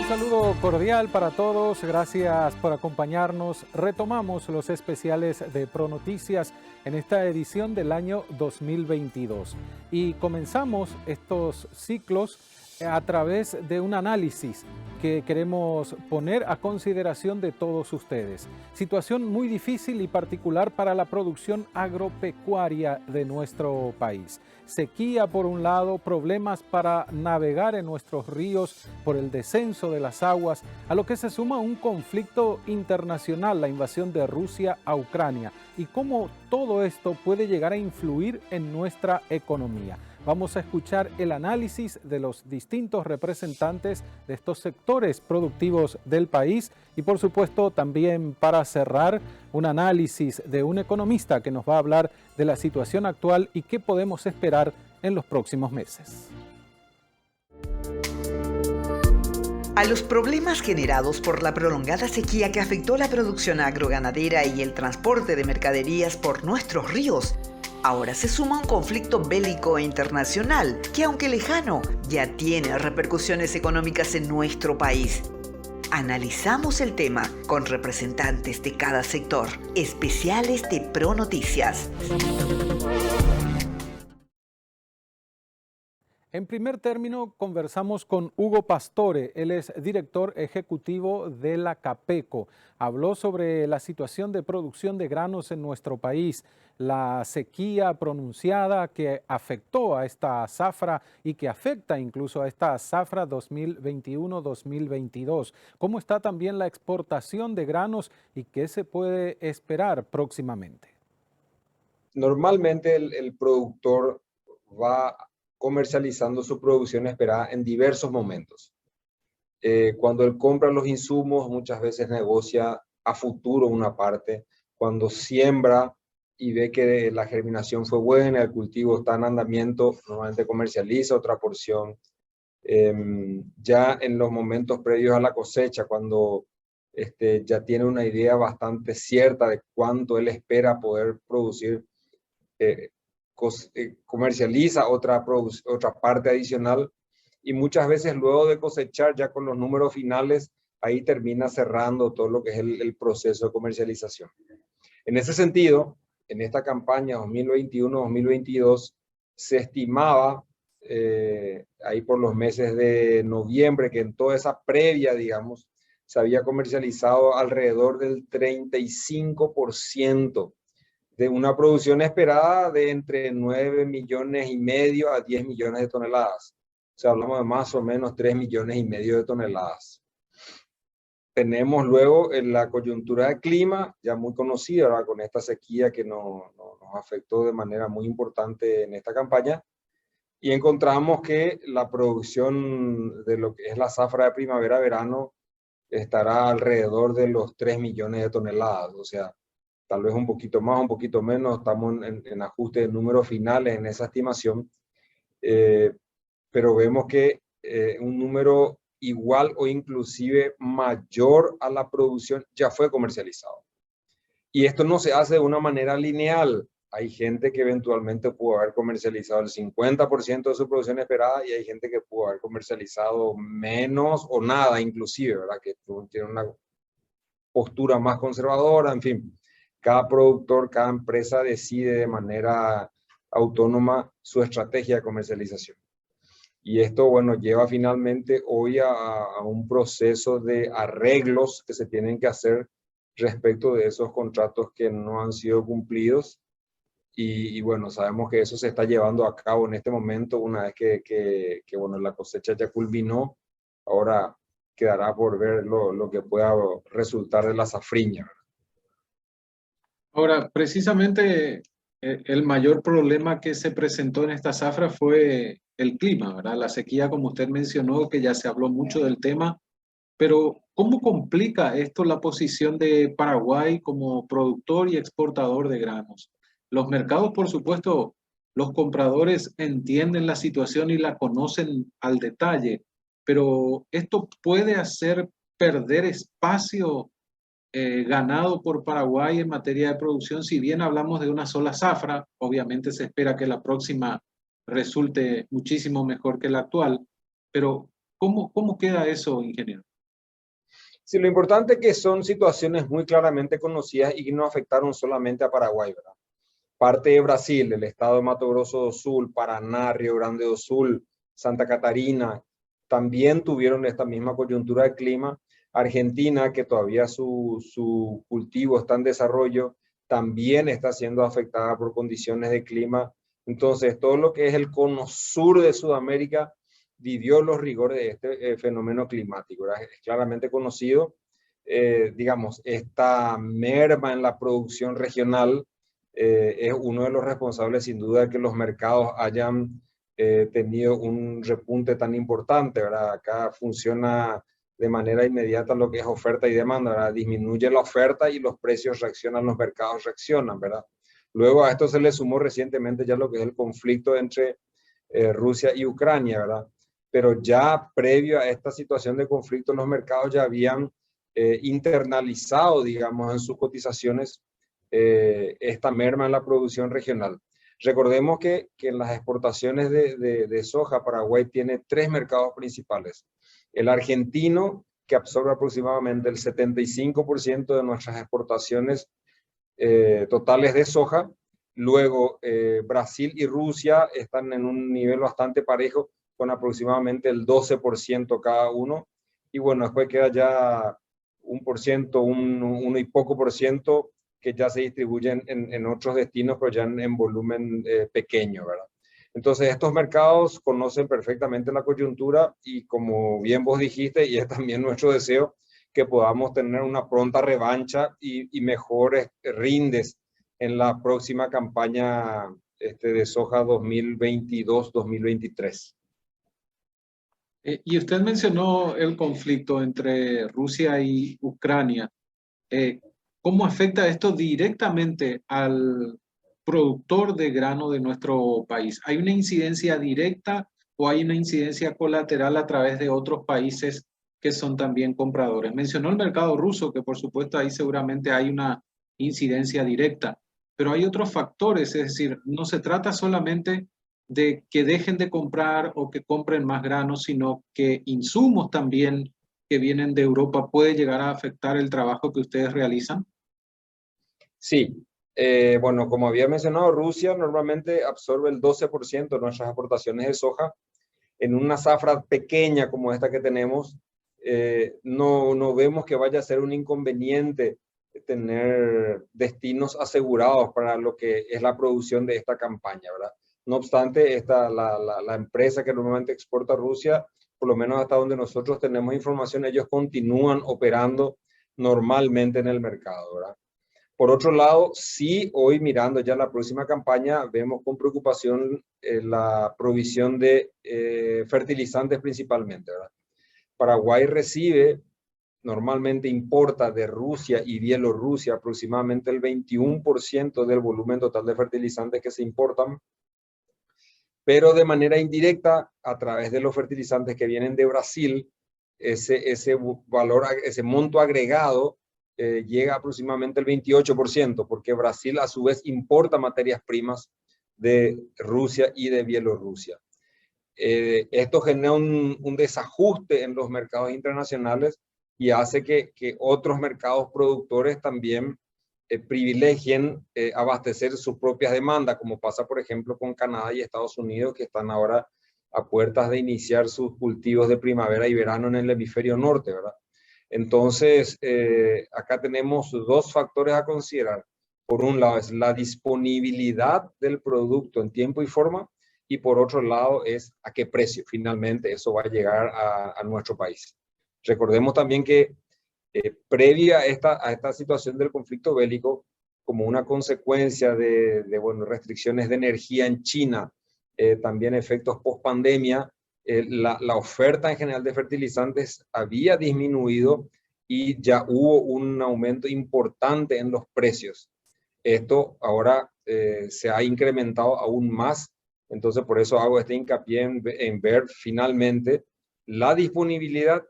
Un saludo cordial para todos, gracias por acompañarnos. Retomamos los especiales de ProNoticias en esta edición del año 2022 y comenzamos estos ciclos a través de un análisis que queremos poner a consideración de todos ustedes. Situación muy difícil y particular para la producción agropecuaria de nuestro país. Sequía por un lado, problemas para navegar en nuestros ríos por el descenso de las aguas, a lo que se suma un conflicto internacional, la invasión de Rusia a Ucrania, y cómo todo esto puede llegar a influir en nuestra economía. Vamos a escuchar el análisis de los distintos representantes de estos sectores productivos del país y por supuesto también para cerrar un análisis de un economista que nos va a hablar de la situación actual y qué podemos esperar en los próximos meses. A los problemas generados por la prolongada sequía que afectó la producción agroganadera y el transporte de mercaderías por nuestros ríos, ahora se suma un conflicto bélico internacional que, aunque lejano, ya tiene repercusiones económicas en nuestro país. Analizamos el tema con representantes de cada sector, especiales de ProNoticias. En primer término, conversamos con Hugo Pastore, él es director ejecutivo de la Capeco. Habló sobre la situación de producción de granos en nuestro país, la sequía pronunciada que afectó a esta zafra y que afecta incluso a esta zafra 2021-2022. ¿Cómo está también la exportación de granos y qué se puede esperar próximamente? Normalmente el productor va comercializando su producción esperada en diversos momentos. Cuando él compra los insumos, muchas veces negocia a futuro una parte. Cuando siembra y ve que la germinación fue buena, el cultivo está en andamiento, normalmente comercializa otra porción. Ya en los momentos previos a la cosecha, cuando ya tiene una idea bastante cierta de cuánto él espera poder producir, comercializa otra parte adicional y muchas veces luego de cosechar ya con los números finales, ahí termina cerrando todo lo que es el proceso de comercialización. En ese sentido, en esta campaña 2021-2022 se estimaba ahí por los meses de noviembre que en toda esa previa, digamos, se había comercializado alrededor del 35% de una producción esperada de entre 9,5 millones a 10 millones de toneladas. O sea, hablamos de más o menos 3,5 millones de toneladas. Tenemos luego en la coyuntura de clima, ya muy conocida, ¿verdad? Con esta sequía que nos afectó de manera muy importante en esta campaña. Y encontramos que la producción de lo que es la zafra de primavera-verano estará alrededor de los 3 millones de toneladas. O sea, tal vez un poquito más, un poquito menos, estamos en ajuste de números finales en esa estimación, pero vemos que un número igual o inclusive mayor a la producción ya fue comercializado. Y esto no se hace de una manera lineal. Hay gente que eventualmente pudo haber comercializado el 50% de su producción esperada y hay gente que pudo haber comercializado menos o nada inclusive, ¿verdad? Que tiene una postura más conservadora, en fin. Cada productor, cada empresa decide de manera autónoma su estrategia de comercialización. Y esto, bueno, lleva finalmente hoy a un proceso de arreglos que se tienen que hacer respecto de esos contratos que no han sido cumplidos. Y bueno, sabemos que eso se está llevando a cabo en este momento una vez que bueno, la cosecha ya culminó. Ahora quedará por ver lo que pueda resultar de la safriña. Ahora, precisamente el mayor problema que se presentó en esta zafra fue el clima, ¿verdad? La sequía, como usted mencionó, que ya se habló mucho del tema, pero ¿cómo complica esto la posición de Paraguay como productor y exportador de granos? Los mercados, por supuesto, los compradores entienden la situación y la conocen al detalle, pero esto puede hacer perder espacio ganado por Paraguay en materia de producción. Si bien hablamos de una sola zafra, obviamente se espera que la próxima resulte muchísimo mejor que la actual, pero ¿cómo queda eso, ingeniero? Sí, lo importante es que son situaciones muy claramente conocidas y que no afectaron solamente a Paraguay, ¿verdad? Parte de Brasil, el estado de Mato Grosso do Sul, Paraná, Río Grande do Sul, Santa Catarina, también tuvieron esta misma coyuntura de clima. Argentina, que todavía su cultivo está en desarrollo, también está siendo afectada por condiciones de clima. Entonces, todo lo que es el cono sur de Sudamérica vivió los rigores de este fenómeno climático, ¿verdad? Es claramente conocido, digamos, esta merma en la producción regional es uno de los responsables sin duda de que los mercados hayan tenido un repunte tan importante, ¿verdad? Acá funciona de manera inmediata lo que es oferta y demanda, ¿verdad? Disminuye la oferta y los precios reaccionan, los mercados reaccionan, ¿verdad? Luego a esto se le sumó recientemente ya lo que es el conflicto entre Rusia y Ucrania, ¿verdad? Pero ya previo a esta situación de conflicto, los mercados ya habían internalizado, digamos, en sus cotizaciones esta merma en la producción regional. Recordemos que en las exportaciones de soja, Paraguay tiene tres mercados principales. El argentino, que absorbe aproximadamente el 75% de nuestras exportaciones totales de soja. Luego, Brasil y Rusia están en un nivel bastante parejo, con aproximadamente el 12% cada uno. Y bueno, después queda ya 1%, uno y poco por ciento que ya se distribuyen en otros destinos, pero ya en volumen pequeño, ¿verdad? Entonces, estos mercados conocen perfectamente la coyuntura y como bien vos dijiste, y es también nuestro deseo, que podamos tener una pronta revancha y mejores rindes en la próxima campaña de soja 2022-2023. Y usted mencionó el conflicto entre Rusia y Ucrania. ¿Cómo afecta esto directamente al productor de grano de nuestro país? ¿Hay una incidencia directa o hay una incidencia colateral a través de otros países que son también compradores? Mencionó el mercado ruso, que por supuesto ahí seguramente hay una incidencia directa, pero hay otros factores, es decir, no se trata solamente de que dejen de comprar o que compren más granos, sino que insumos también que vienen de Europa puede llegar a afectar el trabajo que ustedes realizan. Sí, bueno, como había mencionado, Rusia normalmente absorbe el 12% de nuestras exportaciones de soja. En una zafra pequeña como esta que tenemos, no vemos que vaya a ser un inconveniente tener destinos asegurados para lo que es la producción de esta campaña, ¿verdad? No obstante, la empresa que normalmente exporta a Rusia, por lo menos hasta donde nosotros tenemos información, ellos continúan operando normalmente en el mercado, ¿verdad? Por otro lado, sí, hoy mirando ya la próxima campaña, vemos con preocupación la provisión de fertilizantes principalmente, ¿verdad? Paraguay recibe, normalmente importa de Rusia y Bielorrusia aproximadamente el 21% del volumen total de fertilizantes que se importan, pero de manera indirecta, a través de los fertilizantes que vienen de Brasil, ese valor, ese monto agregado llega aproximadamente el 28%, porque Brasil a su vez importa materias primas de Rusia y de Bielorrusia. Esto genera un desajuste en los mercados internacionales y hace que otros mercados productores también privilegien abastecer sus propias demandas, como pasa por ejemplo con Canadá y Estados Unidos, que están ahora a puertas de iniciar sus cultivos de primavera y verano en el hemisferio norte, ¿verdad? Entonces, acá tenemos dos factores a considerar. Por un lado es la disponibilidad del producto en tiempo y forma, y por otro lado es a qué precio finalmente eso va a llegar a nuestro país. Recordemos también que previa a esta situación del conflicto bélico, como una consecuencia de bueno, restricciones de energía en China, también efectos post pandemia, la oferta en general de fertilizantes había disminuido y ya hubo un aumento importante en los precios. Esto ahora se ha incrementado aún más, entonces por eso hago este hincapié en ver finalmente la disponibilidad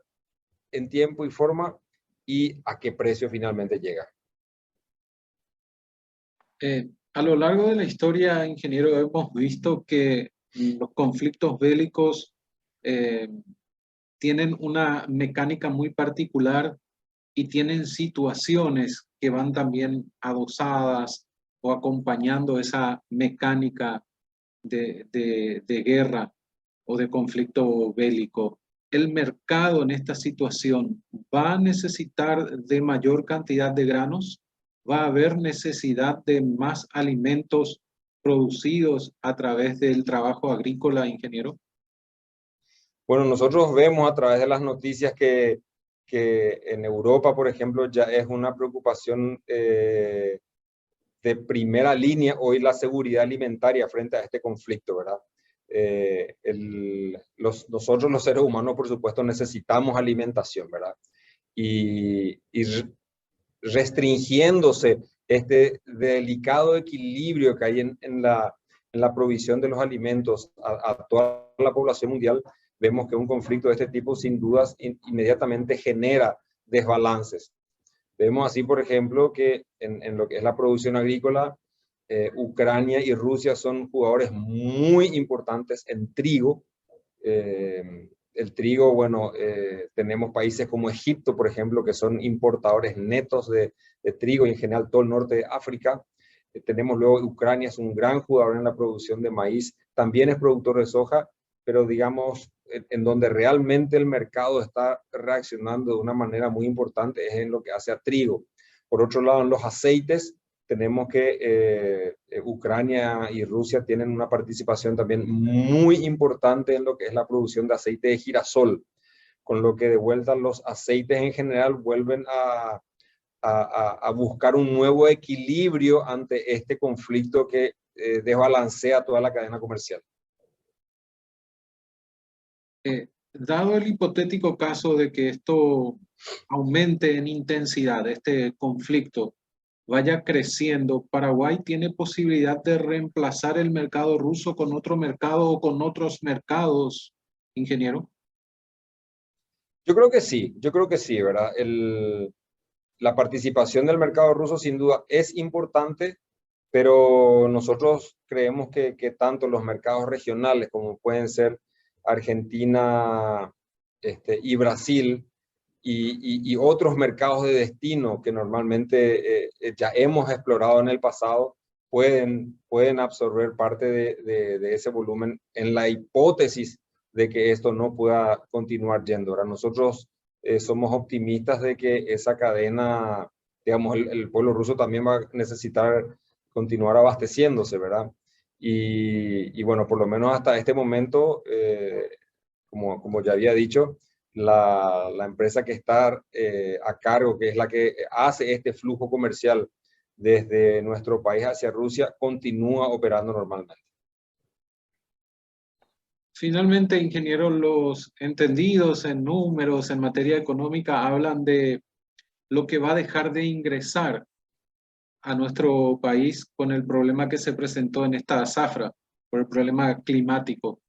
en tiempo y forma y a qué precio finalmente llega. A lo largo de la historia, ingeniero, hemos visto que los conflictos bélicos tienen una mecánica muy particular y tienen situaciones que van también adosadas o acompañando esa mecánica de guerra o de conflicto bélico. El mercado en esta situación va a necesitar de mayor cantidad de granos, va a haber necesidad de más alimentos producidos a través del trabajo agrícola, ingeniero. Bueno, nosotros vemos a través de las noticias que en Europa, por ejemplo, ya es una preocupación de primera línea hoy la seguridad alimentaria frente a este conflicto, ¿verdad? Nosotros los seres humanos, por supuesto, necesitamos alimentación, ¿verdad? Y restringiéndose este delicado equilibrio que hay en la provisión de los alimentos a toda la población mundial, vemos que un conflicto de este tipo sin dudas inmediatamente genera desbalances. Vemos así, por ejemplo, que en lo que es la producción agrícola, Ucrania y Rusia son jugadores muy importantes en trigo. El trigo, bueno, tenemos países como Egipto, por ejemplo, que son importadores netos de trigo y en general todo el norte de África. Tenemos luego Ucrania, es un gran jugador en la producción de maíz, también es productor de soja, pero digamos, en donde realmente el mercado está reaccionando de una manera muy importante es en lo que hace a trigo. Por otro lado, en los aceites, tenemos que Ucrania y Rusia tienen una participación también muy importante en lo que es la producción de aceite de girasol, con lo que de vuelta los aceites en general vuelven a buscar un nuevo equilibrio ante este conflicto que desbalancea toda la cadena comercial. Dado el hipotético caso de que esto aumente en intensidad, este conflicto vaya creciendo, ¿Paraguay tiene posibilidad de reemplazar el mercado ruso con otro mercado o con otros mercados, ingeniero? Yo creo que sí, ¿verdad? La participación del mercado ruso sin duda es importante, pero nosotros creemos que tanto los mercados regionales como pueden ser Argentina y Brasil y otros mercados de destino que normalmente ya hemos explorado en el pasado, pueden absorber parte de ese volumen en la hipótesis de que esto no pueda continuar yendo. Ahora, nosotros somos optimistas de que esa cadena, digamos, el pueblo ruso también va a necesitar continuar abasteciéndose, ¿verdad? Y bueno, por lo menos hasta este momento, como ya había dicho, la empresa que está a cargo, que es la que hace este flujo comercial desde nuestro país hacia Rusia, continúa operando normalmente. Finalmente, ingeniero, los entendidos en números, en materia económica, hablan de lo que va a dejar de ingresar a nuestro país con el problema que se presentó en esta zafra, por el problema climático.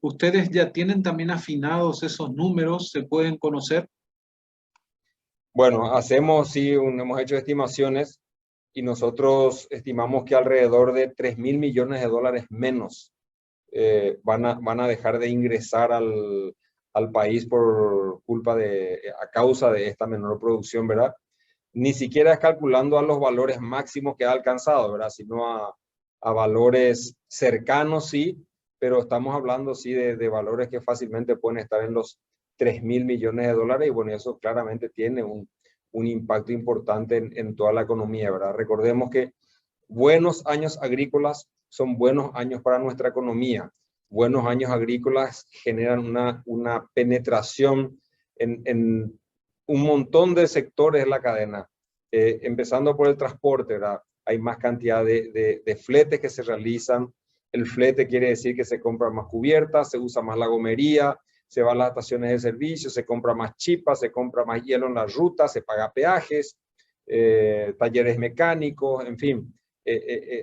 ¿Ustedes ya tienen también afinados esos números? ¿Se pueden conocer? Bueno, hemos hecho estimaciones y nosotros estimamos que alrededor de 3.000 millones de dólares menos van a dejar de ingresar al país por culpa a causa de esta menor producción, ¿verdad? Ni siquiera es calculando a los valores máximos que ha alcanzado, ¿verdad? Sino a valores cercanos, sí, pero estamos hablando, sí, de valores que fácilmente pueden estar en los 3.000 millones de dólares y bueno, eso claramente tiene un impacto importante en toda la economía, ¿verdad? Recordemos que buenos años agrícolas son buenos años para nuestra economía. Buenos años agrícolas generan una penetración en un montón de sectores de la cadena, empezando por el transporte, ¿verdad? Hay más cantidad de fletes que se realizan. El flete quiere decir que se compra más cubiertas, se usa más la gomería, se va a las estaciones de servicio, se compra más chipas, se compra más hielo en las rutas, se paga peajes, talleres mecánicos, en fin.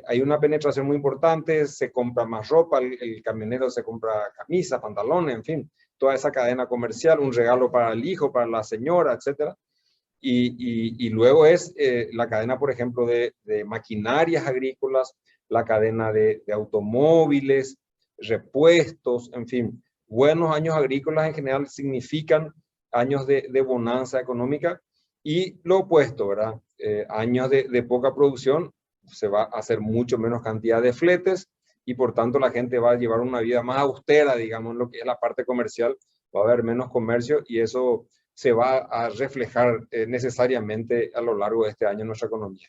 Hay una penetración muy importante, se compra más ropa, el camionero se compra camisas, pantalones, en fin, toda esa cadena comercial, un regalo para el hijo, para la señora, etc. Y luego es la cadena, por ejemplo, de maquinarias agrícolas, la cadena de automóviles, repuestos, en fin. Buenos años agrícolas en general significan años de bonanza económica Y lo opuesto, ¿verdad? Años de poca producción, se va a hacer mucho menos cantidad de fletes y por tanto la gente va a llevar una vida más austera, digamos, lo que es la parte comercial, va a haber menos comercio y eso se va a reflejar necesariamente a lo largo de este año en nuestra economía.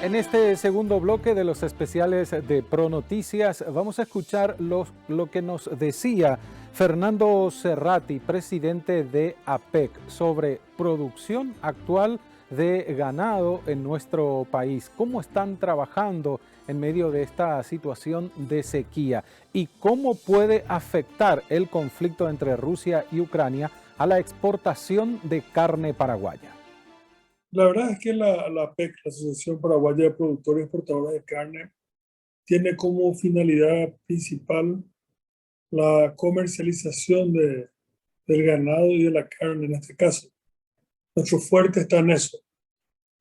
En este segundo bloque de los especiales de ProNoticias vamos a escuchar lo que nos decía Fernando Serrati, presidente de APEC, sobre producción actual de ganado en nuestro país. ¿Cómo están trabajando en medio de esta situación de sequía? ¿Y cómo puede afectar el conflicto entre Rusia y Ucrania a la exportación de carne paraguaya? La verdad es que la APEC, la Asociación Paraguaya de Productores y Exportadores de Carne, tiene como finalidad principal la comercialización del ganado y de la carne en este caso. Nuestro fuerte está en eso.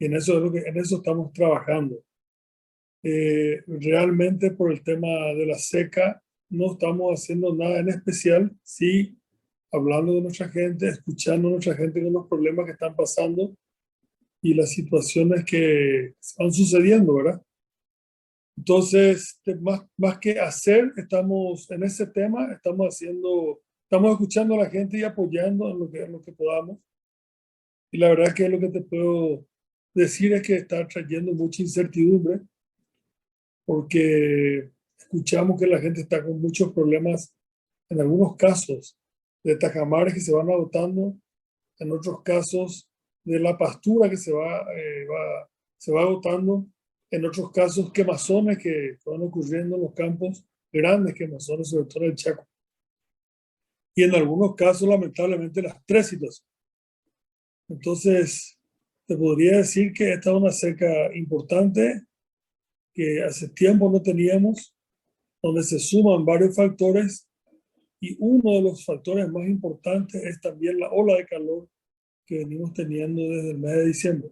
Y en eso estamos trabajando. Realmente por el tema de la seca no estamos haciendo nada en especial, sí hablando de nuestra gente, escuchando a nuestra gente con los problemas que están pasando y las situaciones que van sucediendo, ¿verdad? Entonces, más que hacer, estamos en ese tema, estamos escuchando a la gente y apoyando en lo que podamos. Y la verdad que lo que te puedo decir es que está trayendo mucha incertidumbre, porque escuchamos que la gente está con muchos problemas, en algunos casos, de tajamares que se van agotando, en otros casos, de la pastura que se va agotando, en otros casos quemazones que van ocurriendo en los campos, grandes quemazones, sobre todo en el Chaco. Y en algunos casos, lamentablemente, las tres situaciones. Entonces, te podría decir que esta es una seca importante que hace tiempo no teníamos, donde se suman varios factores y uno de los factores más importantes es también la ola de calor que venimos teniendo desde el mes de diciembre.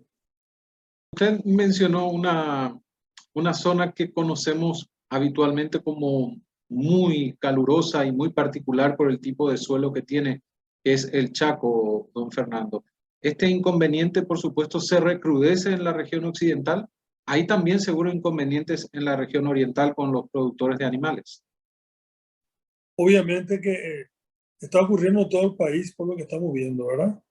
Usted mencionó una zona que conocemos habitualmente como muy calurosa y muy particular por el tipo de suelo que tiene, que es el Chaco, don Fernando. Este inconveniente, por supuesto, se recrudece en la región occidental. Hay también seguro inconvenientes en la región oriental con los productores de animales. Obviamente que está ocurriendo en todo el país por lo que estamos viendo, ¿verdad?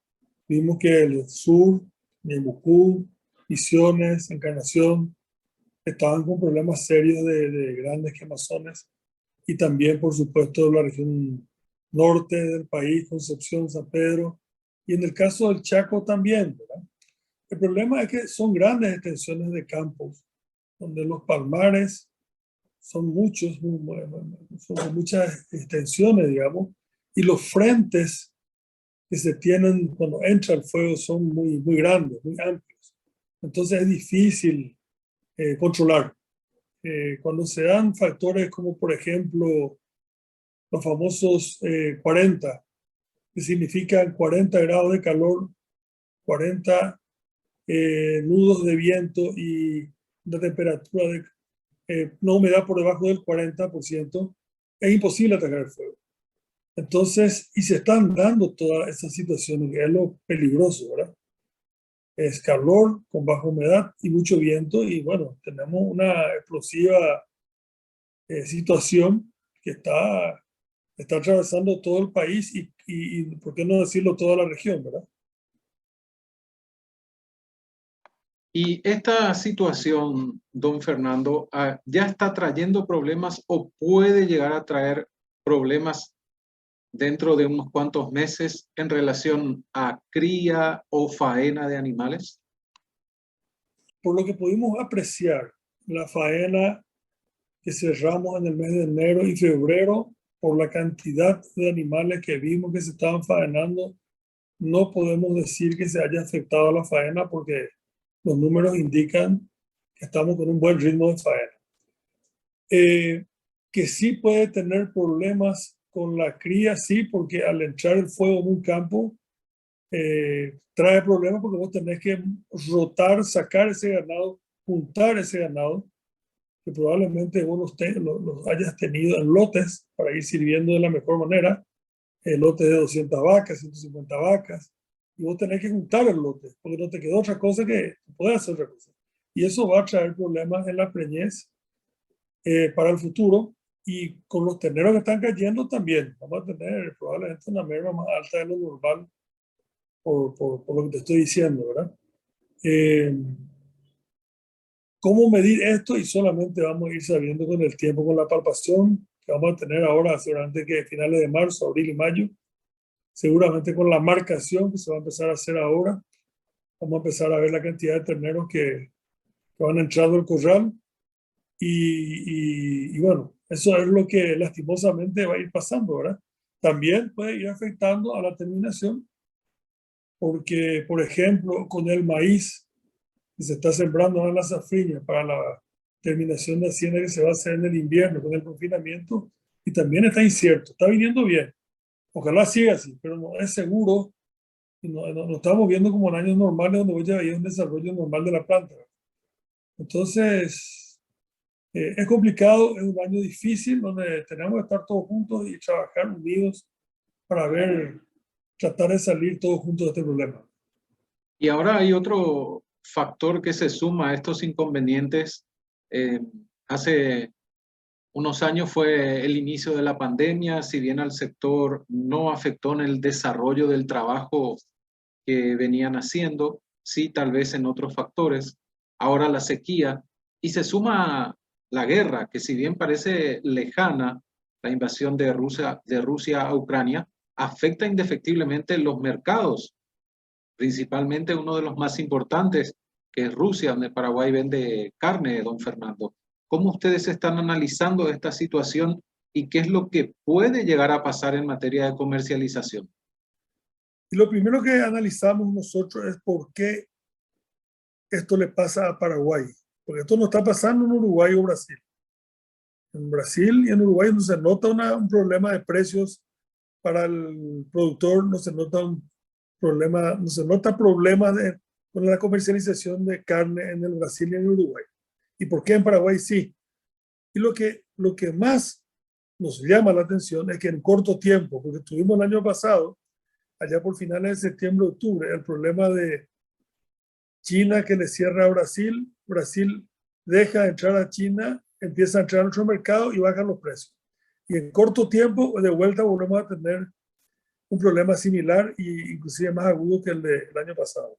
Vimos que el sur, Ñeembucú, Misiones, Encarnación, estaban con problemas serios de grandes quemazones. Y también, por supuesto, la región norte del país, Concepción, San Pedro. Y en el caso del Chaco también, ¿verdad? El problema es que son grandes extensiones de campos, donde los palmares son son muchas extensiones, digamos, y los frentes que se tienen cuando entra el fuego son muy grandes, muy amplios. Entonces es difícil controlar. Cuando se dan factores como, por ejemplo, los famosos 40, que significan 40 grados de calor, 40 nudos de viento y una temperatura una humedad por debajo del 40%, es imposible atacar el fuego. Entonces, y se están dando todas esas situaciones, que es lo peligroso, ¿verdad? Es calor con baja humedad y mucho viento, y bueno, tenemos una explosiva situación que está atravesando todo el país y, ¿por qué no decirlo, toda la región, ¿verdad? Y esta situación, don Fernando, ya está trayendo problemas o puede llegar a traer problemas dentro de unos cuantos meses en relación a cría o faena de animales. Por lo que pudimos apreciar, la faena que cerramos en el mes de enero y febrero, por la cantidad de animales que vimos que se estaban faenando, no podemos decir que se haya afectado la faena porque los números indican que estamos con un buen ritmo de faena. Que sí puede tener problemas con la cría, sí, porque al entrar el fuego en un campo trae problemas porque vos tenés que rotar, sacar ese ganado, juntar ese ganado, que probablemente vos los hayas tenido en lotes para ir sirviendo de la mejor manera, el lote de 200 vacas, 150 vacas, y vos tenés que juntar el lote, porque no te quedó otra cosa que poder hacer otra cosa. Y eso va a traer problemas en la preñez para el futuro, y con los terneros que están cayendo también vamos a tener probablemente una merma más alta de lo normal por lo que te estoy diciendo, ¿verdad? ¿Cómo medir esto? Y solamente vamos a ir sabiendo con el tiempo, con la palpación que vamos a tener ahora, seguramente que finales de marzo, abril y mayo, seguramente con la marcación que se va a empezar a hacer ahora, vamos a empezar a ver la cantidad de terneros que van entrando al corral. Y bueno, eso es lo que lastimosamente va a ir pasando, ¿verdad? También puede ir afectando a la terminación, porque, por ejemplo, con el maíz que se está sembrando en la safriña para la terminación de hacienda que se va a hacer en el invierno con el confinamiento, y también está incierto, está viniendo bien. Ojalá siga así, pero no es seguro. No estamos viendo como en años normales donde ya hay un desarrollo normal de la planta. Entonces, es complicado, es un año difícil donde tenemos que estar todos juntos y trabajar unidos para tratar de salir todos juntos de este problema. Y ahora hay otro factor que se suma a estos inconvenientes. Hace unos años fue el inicio de la pandemia, si bien al sector no afectó en el desarrollo del trabajo que venían haciendo, sí tal vez en otros factores. Ahora la sequía, y se suma la guerra, que si bien parece lejana, la invasión de Rusia a Ucrania, afecta indefectiblemente los mercados, principalmente uno de los más importantes, que es Rusia, donde Paraguay vende carne, don Fernando. ¿Cómo ustedes están analizando esta situación y qué es lo que puede llegar a pasar en materia de comercialización? Y lo primero que analizamos nosotros es por qué esto le pasa a Paraguay. Porque esto no está pasando en Uruguay o Brasil. En Brasil y en Uruguay no se nota un problema de precios para el productor, no se nota problemas con la comercialización de carne en el Brasil y en Uruguay. ¿Y por qué en Paraguay sí? Y lo que más nos llama la atención es que en corto tiempo, porque tuvimos el año pasado, allá por finales de septiembre, octubre, el problema de China que le cierra a Brasil, Brasil deja entrar a China, empieza a entrar a nuestro mercado y bajan los precios. Y en corto tiempo, de vuelta, volvemos a tener un problema similar e inclusive más agudo que el del año pasado.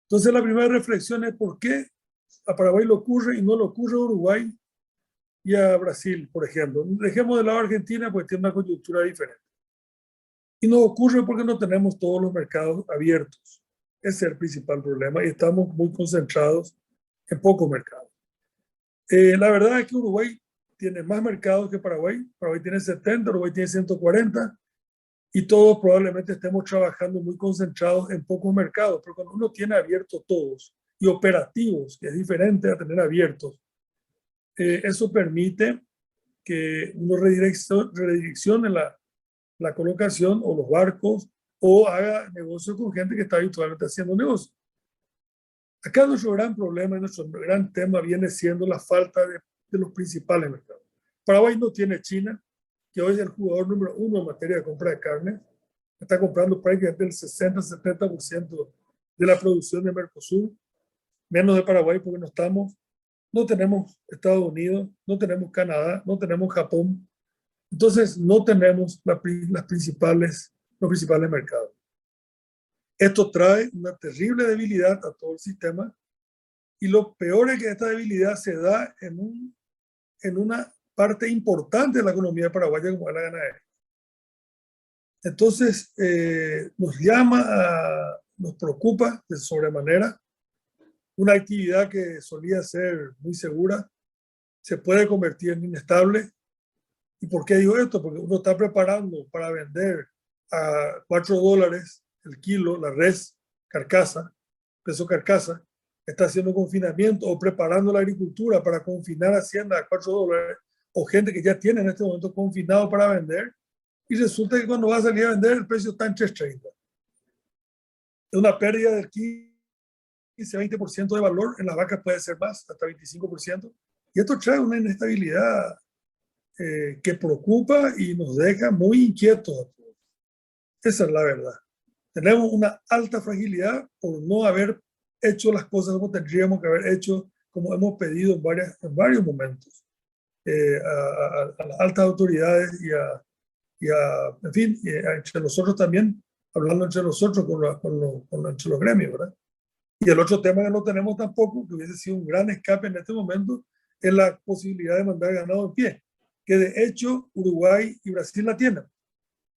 Entonces, la primera reflexión es por qué a Paraguay le ocurre y no le ocurre a Uruguay y a Brasil, por ejemplo. Dejemos de lado a Argentina porque tiene una coyuntura diferente. Y nos ocurre porque no tenemos todos los mercados abiertos. Ese es el principal problema y estamos muy concentrados en pocos mercados. La verdad es que Uruguay tiene más mercados que Paraguay. Paraguay tiene 70, Uruguay tiene 140 y todos probablemente estemos trabajando muy concentrados en pocos mercados, pero cuando uno tiene abiertos todos y operativos, que es diferente a tener abiertos, eso permite que uno redireccione la colocación o los barcos o haga negocio con gente que está habitualmente haciendo negocio. Acá nuestro gran problema y nuestro gran tema viene siendo la falta de los principales mercados. Paraguay no tiene China, que hoy es el jugador número uno en materia de compra de carne. Está comprando prácticamente el 60-70% de la producción de Mercosur, menos de Paraguay porque no tenemos Estados Unidos, no tenemos Canadá, no tenemos Japón. Entonces no tenemos los principales mercados. Esto trae una terrible debilidad a todo el sistema y lo peor es que esta debilidad se da en una parte importante de la economía paraguaya como es la ganadería. Entonces nos preocupa de sobremanera. Una actividad que solía ser muy segura se puede convertir en inestable. ¿Y por qué digo esto? Porque uno está preparando para vender a $4 el kilo, la res carcasa, peso carcasa, está haciendo confinamiento o preparando la agricultura para confinar Hacienda a $4, o gente que ya tiene en este momento confinado para vender, y resulta que cuando va a salir a vender el precio está en 3.30. Es una pérdida del 15-20% de valor, en las vacas puede ser más, hasta 25%, y esto trae una inestabilidad que preocupa y nos deja muy inquietos a todos. Esa es la verdad. Tenemos una alta fragilidad por no haber hecho las cosas como tendríamos que haber hecho, como hemos pedido en varios momentos, a las altas autoridades en fin, entre nosotros también, hablando entre nosotros entre los gremios, ¿verdad? Y el otro tema que no tenemos tampoco, que hubiese sido un gran escape en este momento, es la posibilidad de mandar ganado en pie, que de hecho Uruguay y Brasil la tienen.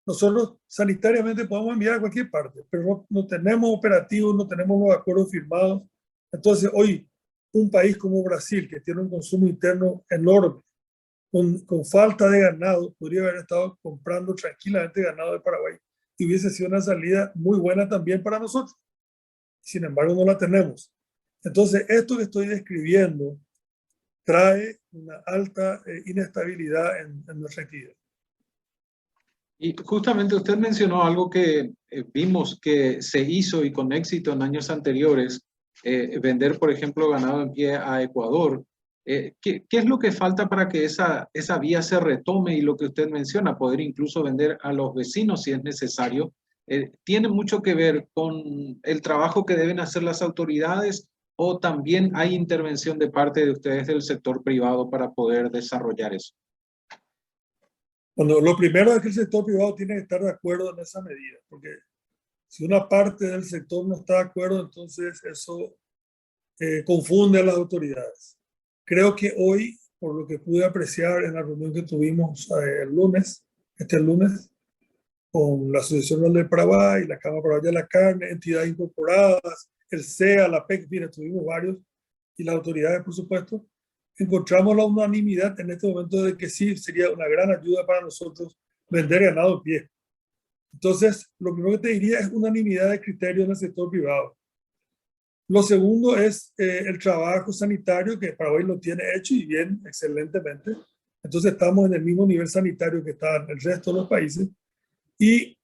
Nosotros sanitariamente podemos enviar a cualquier parte, pero no tenemos operativos, no tenemos los acuerdos firmados. Entonces, hoy, un país como Brasil, que tiene un consumo interno enorme, con falta de ganado, podría haber estado comprando tranquilamente ganado de Paraguay y hubiese sido una salida muy buena también para nosotros. Sin embargo, no la tenemos. Entonces, esto que estoy describiendo trae una alta inestabilidad en nuestra actividad. Y justamente usted mencionó algo que vimos que se hizo y con éxito en años anteriores, vender, por ejemplo, ganado en pie a Ecuador. ¿Qué es lo que falta para que esa vía se retome? Y lo que usted menciona, poder incluso vender a los vecinos si es necesario, ¿tiene mucho que ver con el trabajo que deben hacer las autoridades o también hay intervención de parte de ustedes del sector privado para poder desarrollar eso? Bueno, lo primero es que el sector privado tiene que estar de acuerdo en esa medida, porque si una parte del sector no está de acuerdo, entonces eso confunde a las autoridades. Creo que hoy, por lo que pude apreciar en la reunión que tuvimos este lunes, con la Asociación Nacional del Paraguay, la Cámara Paraguaya de la Carne, entidades incorporadas, el CEA, la PEC, mira, tuvimos varios, y las autoridades, por supuesto, encontramos la unanimidad en este momento de que sí sería una gran ayuda para nosotros vender ganado en pie. Entonces, lo primero que te diría es unanimidad de criterios en el sector privado. Lo segundo es el trabajo sanitario, que Paraguay lo tiene hecho y bien, excelentemente. Entonces, estamos en el mismo nivel sanitario que están el resto de los países. Y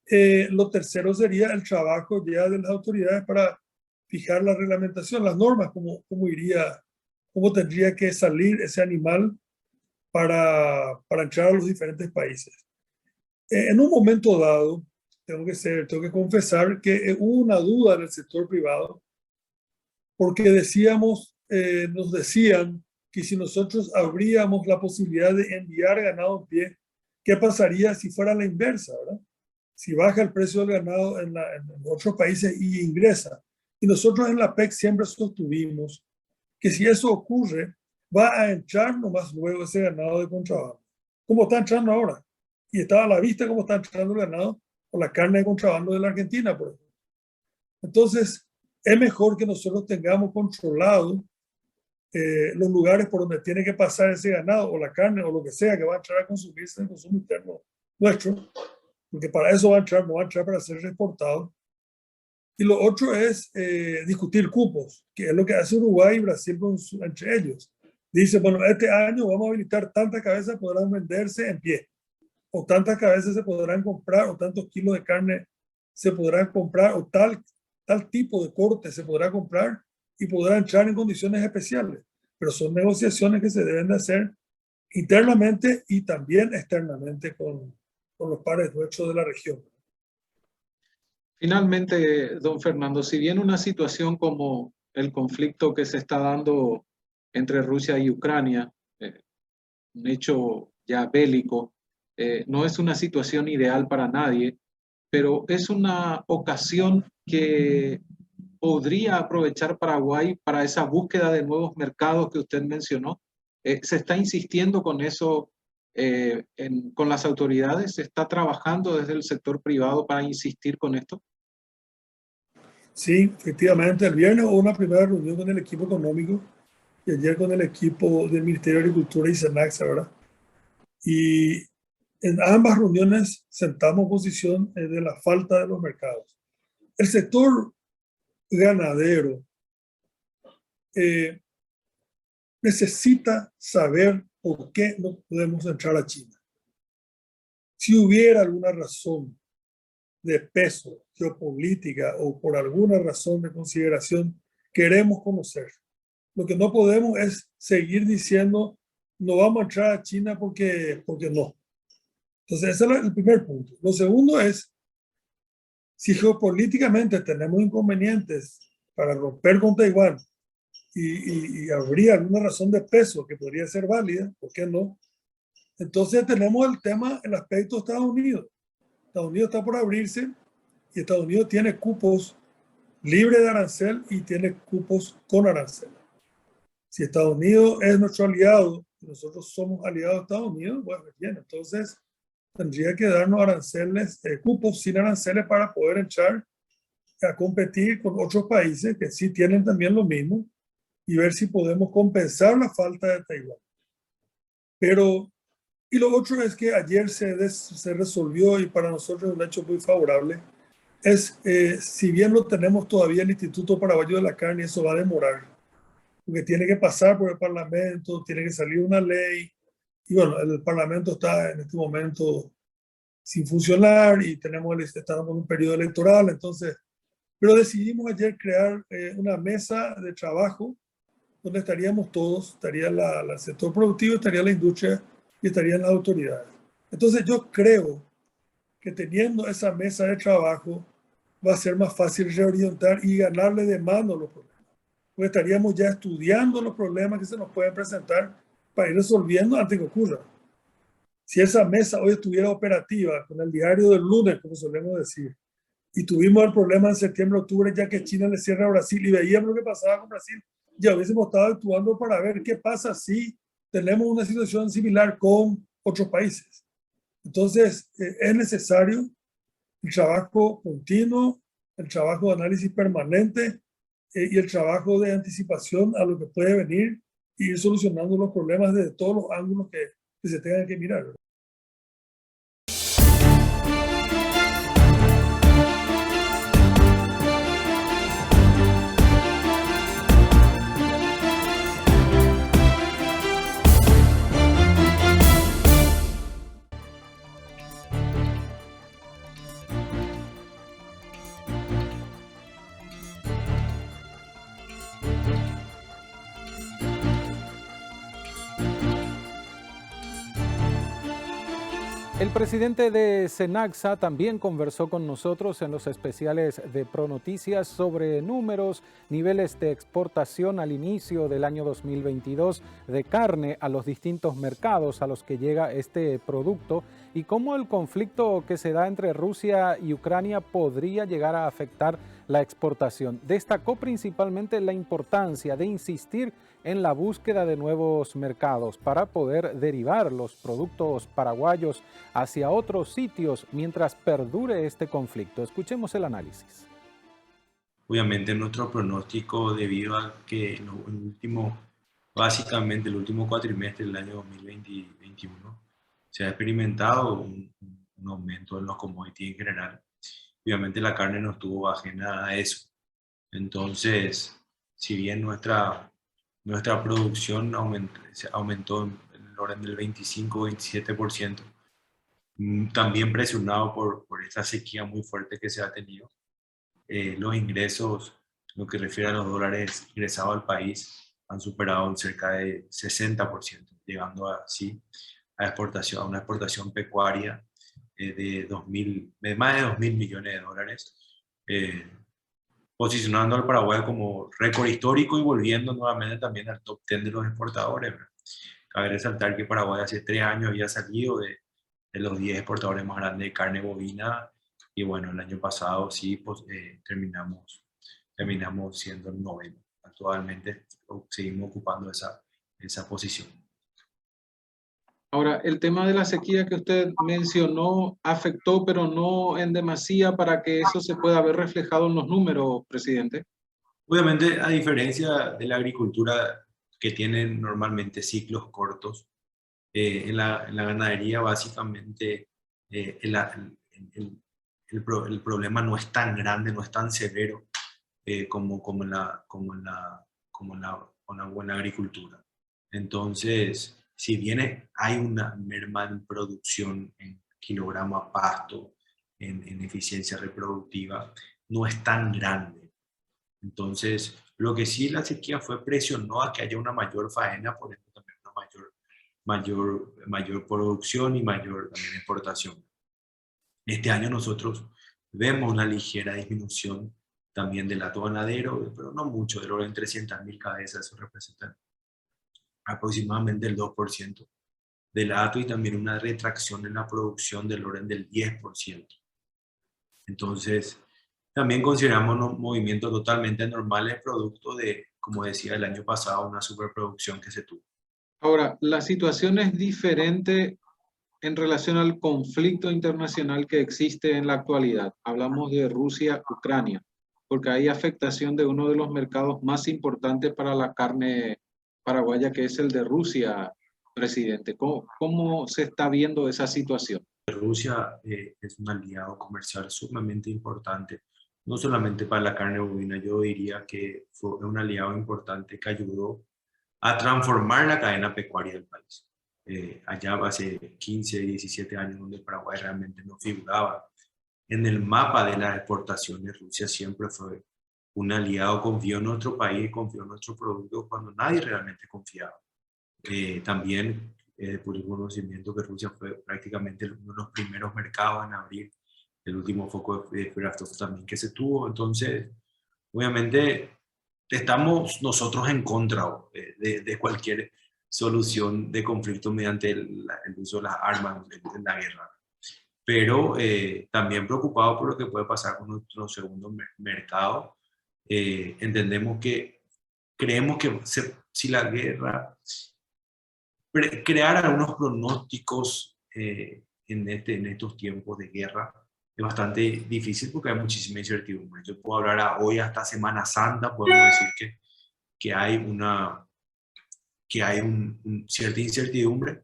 lo tercero sería el trabajo ya de las autoridades para fijar la reglamentación, las normas, cómo tendría que salir ese animal para entrar a los diferentes países. En un momento dado, tengo que confesar que hubo una duda en el sector privado, porque nos decían que si nosotros abríamos la posibilidad de enviar ganado en pie, ¿qué pasaría si fuera la inversa, ¿verdad? Si baja el precio del ganado en otros países y ingresa. Y nosotros en la PEC siempre sostuvimos que si eso ocurre, va a entrar nomás luego ese ganado de contrabando, como está entrando ahora. Y estaba a la vista cómo está entrando el ganado o la carne de contrabando de la Argentina, por ejemplo. Entonces, es mejor que nosotros tengamos controlado los lugares por donde tiene que pasar ese ganado o la carne o lo que sea que va a entrar a consumirse en el consumo interno nuestro, porque para eso va a entrar, no va a entrar para ser exportado. Y lo otro es discutir cupos, que es lo que hace Uruguay y Brasil entre ellos. Dice, bueno, este año vamos a habilitar tantas cabezas que podrán venderse en pie, o tantas cabezas se podrán comprar, o tantos kilos de carne se podrán comprar, o tal tipo de corte se podrá comprar y podrá entrar en condiciones especiales. Pero son negociaciones que se deben de hacer internamente y también externamente con los pares nuestros de la región. Finalmente, don Fernando, si bien una situación como el conflicto que se está dando entre Rusia y Ucrania, un hecho ya bélico, no es una situación ideal para nadie, pero es una ocasión que podría aprovechar Paraguay para esa búsqueda de nuevos mercados que usted mencionó. ¿Se está insistiendo con eso con las autoridades? ¿Se está trabajando desde el sector privado para insistir con esto? Sí, efectivamente. El viernes hubo una primera reunión con el equipo económico y ayer con el equipo del Ministerio de Agricultura y SENACSA, ¿verdad? Y en ambas reuniones sentamos posición de la falta de los mercados. El sector ganadero necesita saber por qué no podemos entrar a China. Si hubiera alguna razón de peso geopolítica o por alguna razón de consideración, queremos conocer. Lo que no podemos es seguir diciendo no vamos a entrar a China porque no. Entonces, ese es el primer punto. Lo segundo es, si geopolíticamente tenemos inconvenientes para romper con Taiwán y habría alguna razón de peso que podría ser válida, ¿por qué no? Entonces tenemos el tema, el aspecto de Estados Unidos. Estados Unidos está por abrirse y Estados Unidos tiene cupos libres de arancel y tiene cupos con arancel. Si Estados Unidos es nuestro aliado y nosotros somos aliados de Estados Unidos, bueno, bien, entonces tendría que darnos aranceles, cupos sin aranceles para poder entrar a competir con otros países que sí tienen también lo mismo y ver si podemos compensar la falta de Taiwán. Pero, y lo otro es que ayer se resolvió y para nosotros es un hecho muy favorable, es, si bien no tenemos todavía el Instituto Paraguayo de la Carne, eso va a demorar, porque tiene que pasar por el Parlamento, tiene que salir una ley, y bueno, el Parlamento está en este momento sin funcionar y estamos en un periodo electoral, entonces, pero decidimos ayer crear una mesa de trabajo donde estaríamos todos, estaría el sector productivo, estaría la industria y estarían las autoridades. Entonces yo creo que teniendo esa mesa de trabajo va a ser más fácil reorientar y ganarle de mano los problemas. Porque estaríamos ya estudiando los problemas que se nos pueden presentar para ir resolviendo antes que ocurra. Si esa mesa hoy estuviera operativa con el diario del lunes, como solemos decir, y tuvimos el problema en septiembre, octubre, ya que China le cierra a Brasil y veíamos lo que pasaba con Brasil, ya hubiésemos estado actuando para ver qué pasa si tenemos una situación similar con otros países. Entonces, es necesario el trabajo continuo, el trabajo de análisis permanente y el trabajo de anticipación a lo que puede venir y ir solucionando los problemas desde todos los ángulos que se tengan que mirar. El presidente de Cenaxa también conversó con nosotros en los especiales de Pronoticias sobre números, niveles de exportación al inicio del año 2022 de carne a los distintos mercados a los que llega este producto y cómo el conflicto que se da entre Rusia y Ucrania podría llegar a afectar la exportación. Destacó principalmente la importancia de insistir en la búsqueda de nuevos mercados para poder derivar los productos paraguayos hacia otros sitios mientras perdure este conflicto. Escuchemos el análisis. Obviamente nuestro pronóstico, debido a que básicamente el último cuatrimestre del año 2021 se ha experimentado un aumento en los commodities en general. Obviamente la carne no estuvo ajena a eso. Entonces, si bien nuestra producción aumentó en el orden del 25-27%, también presionado por esta sequía muy fuerte que se ha tenido. Los ingresos, lo que refiere a los dólares ingresados al país, han superado en cerca de 60%, llegando así a una exportación pecuaria de más de 2.000 millones de dólares, posicionando al Paraguay como récord histórico y volviendo nuevamente también al top 10 de los exportadores, ¿verdad? Cabe resaltar que Paraguay hace 3 años había salido de los 10 exportadores más grandes de carne bovina y bueno, el año pasado sí pues, terminamos siendo el 9º. Actualmente seguimos ocupando esa posición. Ahora, el tema de la sequía que usted mencionó afectó, pero no en demasía para que eso se pueda ver reflejado en los números, presidente. Obviamente, a diferencia de la agricultura que tiene normalmente ciclos cortos, en la ganadería básicamente el el problema no es tan grande, no es tan severo como en la agricultura. Entonces, si bien hay una merma en producción, en kilogramo pasto, en eficiencia reproductiva, no es tan grande. Entonces, lo que sí la sequía presionó a que haya una mayor faena, por ejemplo, también una mayor producción y mayor también exportación. Este año nosotros vemos una ligera disminución también del hato ganadero, pero no mucho, del orden de 300.000 cabezas, eso representa aproximadamente el 2% del hato, y también una retracción en la producción del orden del 10%. Entonces, también consideramos un movimiento totalmente normal, producto de, como decía, el año pasado, una superproducción que se tuvo. Ahora, la situación es diferente en relación al conflicto internacional que existe en la actualidad. Hablamos de Rusia-Ucrania, porque hay afectación de uno de los mercados más importantes para la carne paraguaya, que es el de Rusia, presidente. ¿Cómo se está viendo esa situación? Rusia es un aliado comercial sumamente importante, no solamente para la carne bovina. Yo diría que fue un aliado importante que ayudó a transformar la cadena pecuaria del país. Allá hace 15, 17 años, donde Paraguay realmente no figuraba en el mapa de las exportaciones, Rusia siempre fue un aliado, confió en nuestro país, confió en nuestro producto cuando nadie realmente confiaba. También por el conocimiento que Rusia fue prácticamente uno de los primeros mercados en abrir el último foco de Kraftov también que se tuvo. Entonces, obviamente, estamos nosotros en contra de cualquier solución de conflicto mediante el uso de las armas en la guerra. Pero también preocupado por lo que puede pasar con nuestro segundo mercado. Creemos que si la guerra, crear algunos pronósticos en estos tiempos de guerra es bastante difícil porque hay muchísima incertidumbre. Yo puedo hablar hoy hasta Semana Santa, podemos decir que hay una cierta incertidumbre.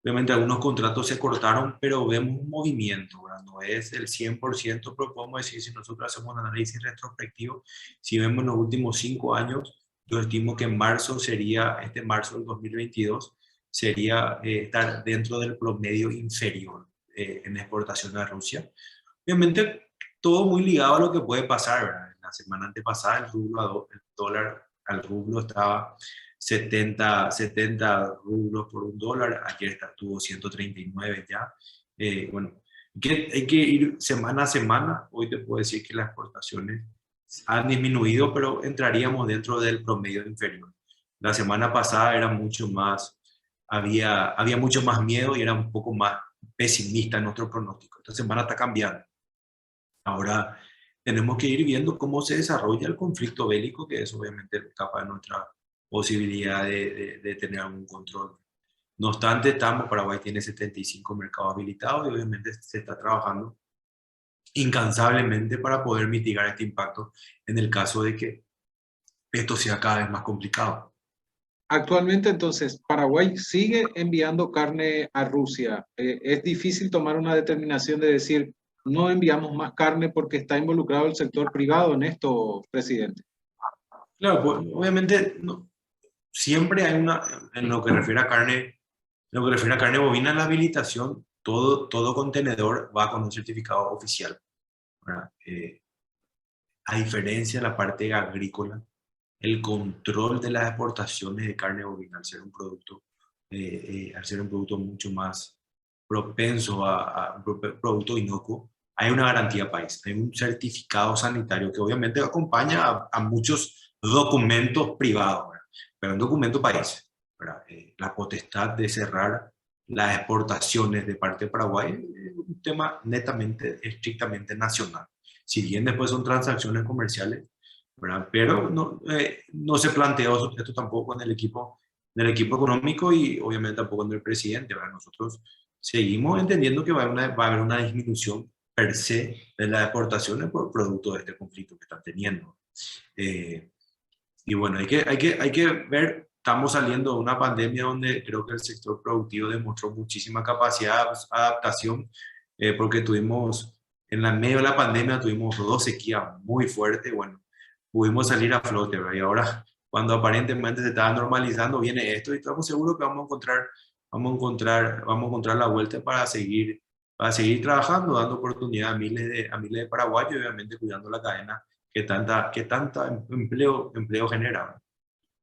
Obviamente algunos contratos se cortaron, pero vemos un movimiento, ¿verdad? No es el 100%, pero podemos decir, si nosotros hacemos un análisis retrospectivo, si vemos los últimos 5 años, yo estimo que este marzo del 2022, sería estar dentro del promedio inferior en exportación a Rusia. Obviamente, todo muy ligado a lo que puede pasar, ¿verdad? La semana antepasada el dólar al rublo estaba 70 rublos por un dólar, ayer estuvo 139 ya. Bueno, hay que ir semana a semana. Hoy te puedo decir que las exportaciones han disminuido, pero entraríamos dentro del promedio inferior. La semana pasada era mucho más, había mucho más miedo y era un poco más pesimista nuestro pronóstico. Esta semana está cambiando. Ahora tenemos que ir viendo cómo se desarrolla el conflicto bélico, que es obviamente escapa de nuestra posibilidad de tener algún control. No obstante, Paraguay tiene 75 mercados habilitados y obviamente se está trabajando incansablemente para poder mitigar este impacto en el caso de que esto sea cada vez más complicado. Actualmente, entonces, Paraguay sigue enviando carne a Rusia. Es difícil tomar una determinación de decir, no enviamos más carne porque está involucrado el sector privado en esto, presidente. Claro, pues, obviamente siempre hay en lo que refiere a carne bovina, la habilitación, todo contenedor va con un certificado oficial, ¿verdad? A diferencia de la parte agrícola, el control de las exportaciones de carne bovina, al ser un producto mucho más propenso a un producto inocuo, hay una garantía país, hay un certificado sanitario que obviamente acompaña a muchos documentos privados, ¿verdad? Pero un documento país, ¿verdad? La potestad de cerrar las exportaciones de parte de Paraguay es un tema estrictamente nacional. Si bien después son transacciones comerciales, ¿verdad? Pero no se planteó esto tampoco en el equipo económico y obviamente tampoco en el presidente, ¿verdad? Nosotros seguimos entendiendo que va a haber una disminución per se de las exportaciones por producto de este conflicto que están teniendo. Y bueno, hay que ver, estamos saliendo de una pandemia donde creo que el sector productivo demostró muchísima capacidad de adaptación, porque tuvimos en la medio de la pandemia tuvimos 2 sequías muy fuertes, bueno, pudimos salir a flote, ¿verdad? Y ahora, cuando aparentemente se estaba normalizando, viene esto y estamos seguros que vamos a encontrar la vuelta para seguir trabajando, dando oportunidad a miles de paraguayos y obviamente cuidando la cadena que tanta empleo genera.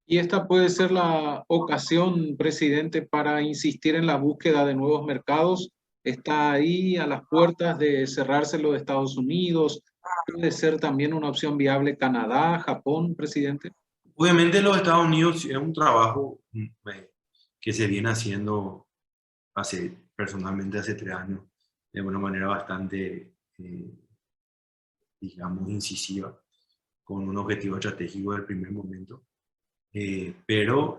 Y esta puede ser la ocasión, presidente, para insistir en la búsqueda de nuevos mercados. Está ahí a las puertas de cerrarse lo de Estados Unidos. Puede ser también una opción viable Canadá, Japón, presidente. Obviamente los Estados Unidos es un trabajo que se viene haciendo personalmente hace 3 años de una manera bastante, digamos, incisiva, con un objetivo estratégico del primer momento. Pero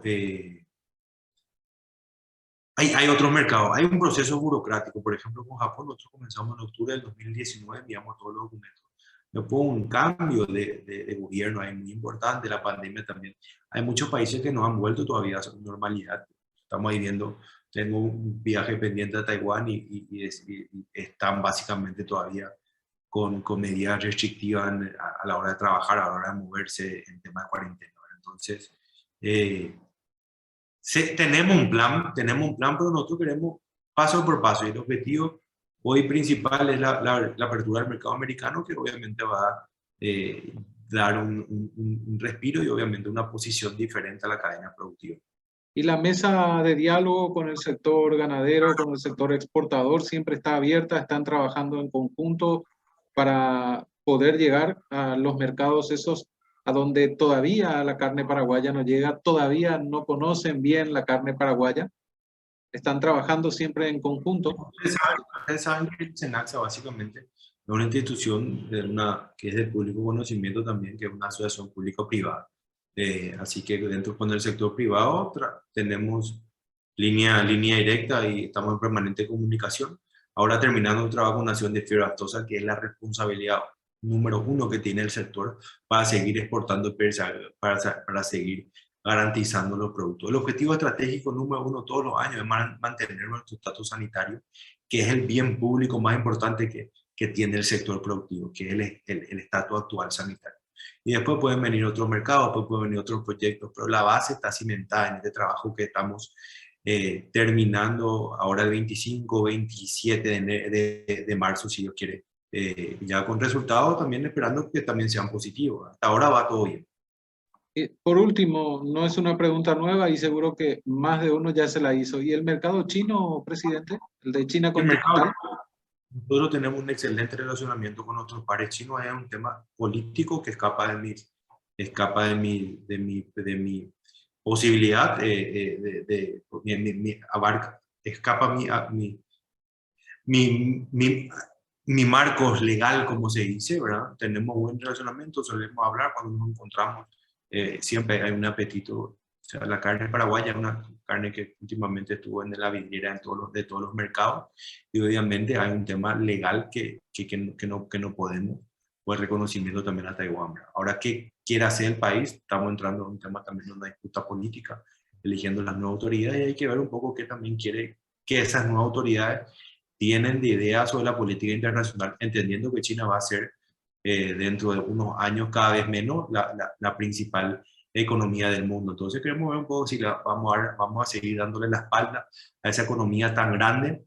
hay otros mercados, hay un proceso burocrático. Por ejemplo, con Japón nosotros comenzamos en octubre del 2019, enviamos todos los documentos. Después un cambio de gobierno ahí muy importante, la pandemia también. Hay muchos países que no han vuelto todavía a su normalidad. Estamos ahí viendo, tengo un viaje pendiente a Taiwán y están básicamente todavía con medidas restrictivas a la hora de trabajar, a la hora de moverse en tema de cuarentena. Entonces, tenemos un plan, pero nosotros queremos paso por paso. Y el objetivo hoy principal es la apertura del mercado americano, que obviamente va a dar un respiro y obviamente una posición diferente a la cadena productiva. Y la mesa de diálogo con el sector ganadero, con el sector exportador, siempre está abierta, están trabajando en conjunto para poder llegar a los mercados esos a donde todavía la carne paraguaya no llega, todavía no conocen bien la carne paraguaya. Están trabajando siempre en conjunto. Ustedes saben que el SENACSA básicamente es una institución que es de público conocimiento también, que es una asociación público-privada. Así que dentro con el sector privado tenemos línea directa y estamos en permanente comunicación. Ahora terminando un trabajo con Nación de Fibra Aftosa, que es la responsabilidad número 1 que tiene el sector para seguir exportando, para seguir garantizando los productos. El objetivo estratégico número 1 todos los años es mantener nuestro estatus sanitario, que es el bien público más importante que tiene el sector productivo, que es el estatus actual sanitario. Y después pueden venir otros mercados, después pueden venir otros proyectos, pero la base está cimentada en este trabajo que estamos terminando ahora el 25, 27 de marzo, si Dios quiere, ya con resultados también esperando que también sean positivos. Hasta ahora va todo bien. Por último, no es una pregunta nueva y seguro que más de uno ya se la hizo. ¿Y el mercado chino, presidente? ¿El de China continental? Nosotros tenemos un excelente relacionamiento con nuestros pares chinos. Es un tema político que escapa de mi posibilidad, escapa mi marco legal, como se dice, ¿verdad? Tenemos buen relacionamiento, solemos hablar cuando nos encontramos. Siempre hay un apetito. O sea, la carne paraguaya es una carne que últimamente estuvo en la vidriera de todos los mercados, y obviamente hay un tema legal que no podemos, o el reconocimiento también a Taiwán. Ahora, ¿qué quiere hacer el país? Estamos entrando en un tema también de una disputa política, eligiendo las nuevas autoridades, y hay que ver un poco qué también quiere que esas nuevas autoridades tienen de ideas sobre la política internacional, entendiendo que China va a ser dentro de unos años cada vez menos la principal economía del mundo. Entonces queremos ver un poco si vamos a seguir dándole la espalda a esa economía tan grande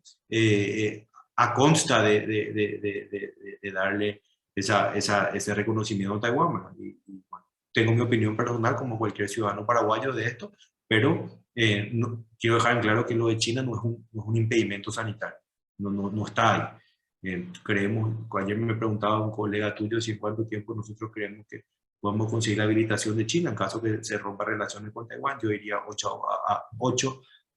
a consta de darle ese reconocimiento a Taiwán. Y bueno, tengo mi opinión personal como cualquier ciudadano paraguayo de esto, pero quiero dejar en claro que lo de China no es un impedimento sanitario, no está ahí. Creemos, ayer me preguntaba un colega tuyo si en cuánto tiempo nosotros creemos que podemos conseguir la habilitación de China en caso que se rompa relaciones con Taiwán. Yo diría 8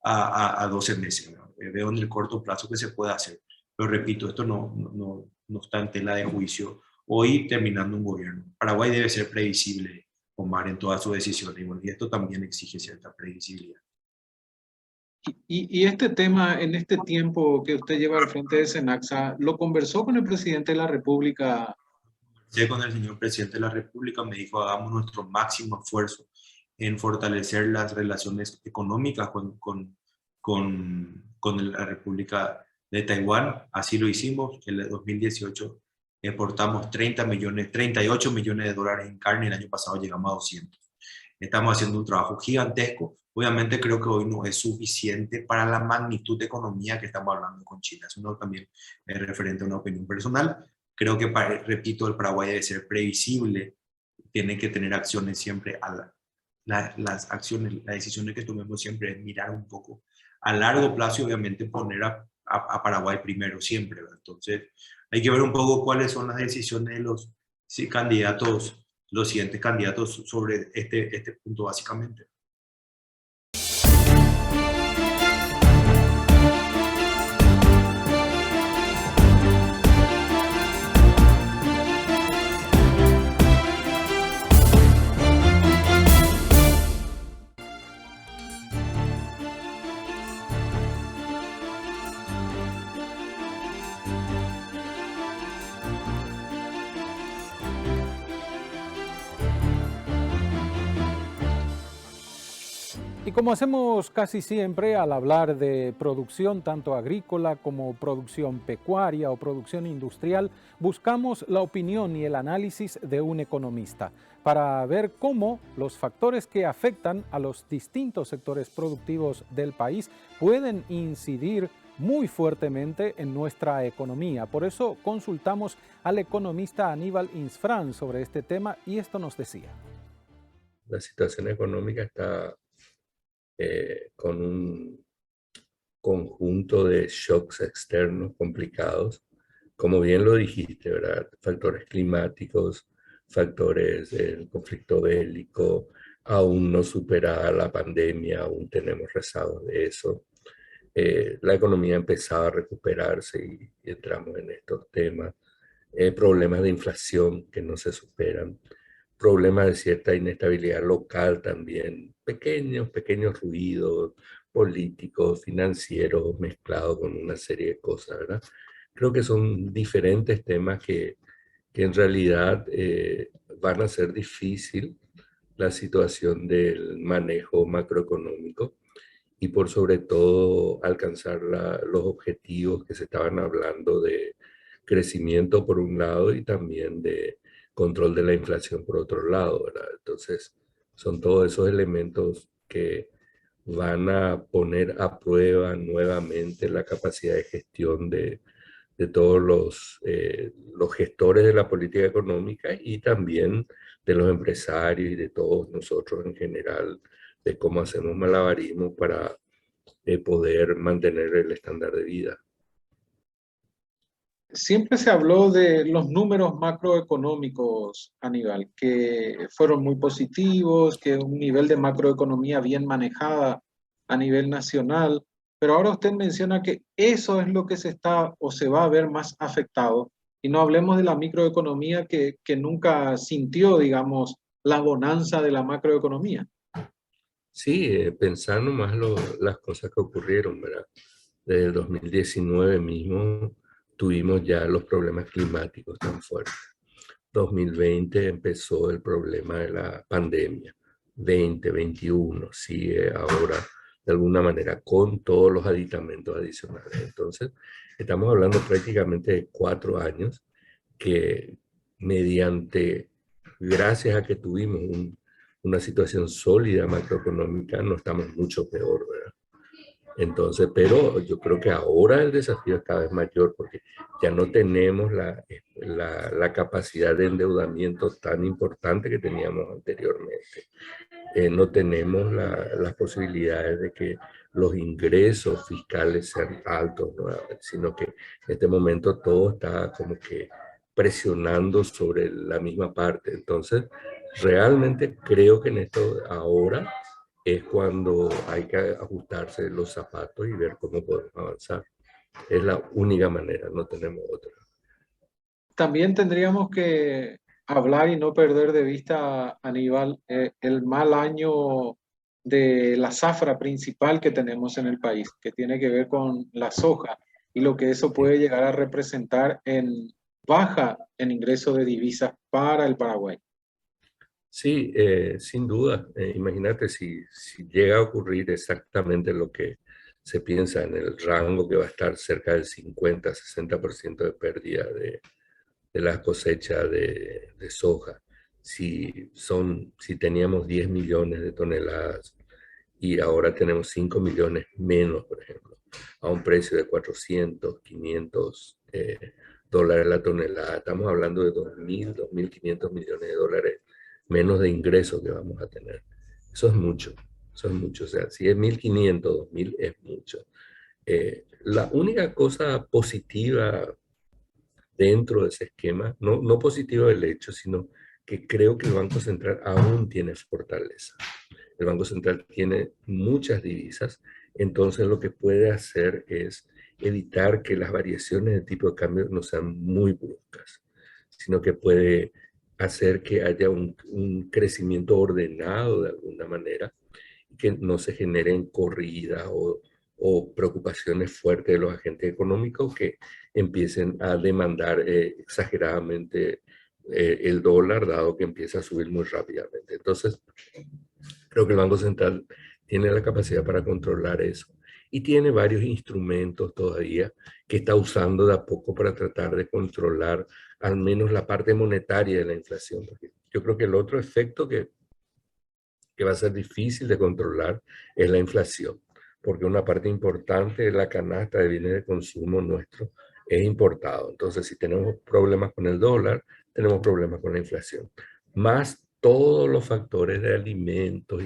a 12 meses. Veo en el corto plazo que se puede hacer. Pero repito, esto no está en tela de juicio hoy terminando un gobierno. Paraguay debe ser previsible, Omar, en todas sus decisiones, y esto también exige cierta previsibilidad. Y este tema, en este tiempo que usted lleva al frente de SENACSA, ¿lo conversó con el presidente de la República? Conversé con el señor presidente de la República, me dijo hagamos nuestro máximo esfuerzo en fortalecer las relaciones económicas con la República de Taiwán. Así lo hicimos. En el 2018 exportamos 38 millones de dólares en carne, el año pasado llegamos a 200. Estamos haciendo un trabajo gigantesco. Obviamente creo que hoy no es suficiente para la magnitud de economía que estamos hablando con Chile. Eso no también es referente a una opinión personal. Creo que, repito, el Paraguay debe ser previsible, tiene que tener acciones siempre, las acciones, las decisiones que tomemos siempre es mirar un poco a largo plazo y obviamente poner a Paraguay primero siempre, ¿verdad? Entonces hay que ver un poco cuáles son las decisiones de los candidatos, los siguientes candidatos sobre este punto básicamente. Y como hacemos casi siempre al hablar de producción tanto agrícola como producción pecuaria o producción industrial, buscamos la opinión y el análisis de un economista para ver cómo los factores que afectan a los distintos sectores productivos del país pueden incidir muy fuertemente en nuestra economía. Por eso consultamos al economista Aníbal Insfrán sobre este tema y esto nos decía. La situación económica está con un conjunto de shocks externos complicados, como bien lo dijiste, ¿verdad? Factores climáticos, factores del conflicto bélico, aún no superada la pandemia, aún tenemos rezagos de eso. La economía empezaba a recuperarse y entramos en estos temas. Problemas de inflación que no se superan. Problemas de cierta inestabilidad local también, pequeños ruidos políticos, financieros, mezclados con una serie de cosas, ¿verdad? Creo que son diferentes temas que en realidad van a ser difícil la situación del manejo macroeconómico y por sobre todo alcanzar los objetivos que se estaban hablando de crecimiento por un lado y también de control de la inflación por otro lado, ¿verdad? Entonces, son todos esos elementos que van a poner a prueba nuevamente la capacidad de gestión de todos los gestores de la política económica y también de los empresarios y de todos nosotros en general, de cómo hacemos malabarismo para poder mantener el estándar de vida. Siempre se habló de los números macroeconómicos, Aníbal, que fueron muy positivos, que un nivel de macroeconomía bien manejada a nivel nacional, pero ahora usted menciona que eso es lo que se está o se va a ver más afectado, y no hablemos de la microeconomía que nunca sintió, digamos, la bonanza de la macroeconomía. Sí, pensando más las cosas que ocurrieron, ¿verdad? Desde el 2019 mismo tuvimos ya los problemas climáticos tan fuertes. 2020 empezó el problema de la pandemia. 2021 sigue ahora de alguna manera con todos los aditamentos adicionales. Entonces, estamos hablando prácticamente de 4 años que gracias a que tuvimos una situación sólida macroeconómica, no estamos mucho peor, ¿verdad? Entonces, pero yo creo que ahora el desafío es cada vez mayor porque ya no tenemos la capacidad de endeudamiento tan importante que teníamos anteriormente. No tenemos las posibilidades de que los ingresos fiscales sean altos nuevamente, sino que en este momento todo está como que presionando sobre la misma parte. Entonces, realmente creo que en esto ahora es cuando hay que ajustarse los zapatos y ver cómo podemos avanzar. Es la única manera, no tenemos otra. También tendríamos que hablar y no perder de vista, Aníbal, el mal año de la zafra principal que tenemos en el país, que tiene que ver con la soja y lo que eso puede llegar a representar en baja en ingreso de divisas para el Paraguay. Sí, sin duda. Imagínate si llega a ocurrir exactamente lo que se piensa en el rango que va a estar cerca del 50-60% de pérdida de la cosecha de soja. Si teníamos 10 millones de toneladas y ahora tenemos 5 millones menos, por ejemplo, a un precio de 400, 500 dólares la tonelada, estamos hablando de 2.000, 2.500 millones de dólares menos de ingresos que vamos a tener. Eso es mucho, eso es mucho. O sea, si es 1.500, 2.000 es mucho. La única cosa positiva dentro de ese esquema, no positiva del hecho, sino que creo que el Banco Central aún tiene fortaleza. El Banco Central tiene muchas divisas, entonces lo que puede hacer es evitar que las variaciones de tipo de cambio no sean muy bruscas, sino que puede hacer que haya un crecimiento ordenado de alguna manera, que no se generen corridas o preocupaciones fuertes de los agentes económicos que empiecen a demandar exageradamente el dólar, dado que empieza a subir muy rápidamente. Entonces, creo que el Banco Central tiene la capacidad para controlar eso y tiene varios instrumentos todavía que está usando de a poco para tratar de controlar al menos la parte monetaria de la inflación. Porque yo creo que el otro efecto que va a ser difícil de controlar es la inflación, porque una parte importante de la canasta de bienes de consumo nuestro es importado. Entonces, si tenemos problemas con el dólar, tenemos problemas con la inflación. Más todos los factores de alimentos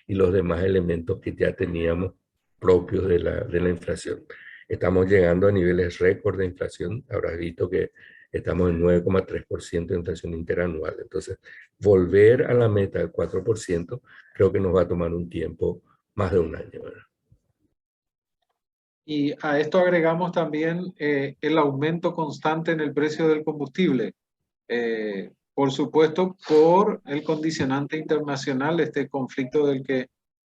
y los demás elementos que ya teníamos propios de la inflación. Estamos llegando a niveles récord de inflación. Habrás visto que estamos en 9,3% de inflación interanual. Entonces, volver a la meta del 4% creo que nos va a tomar un tiempo, más de un año, ¿verdad? Y a esto agregamos también el aumento constante en el precio del combustible. Por supuesto, por el condicionante internacional, este conflicto del que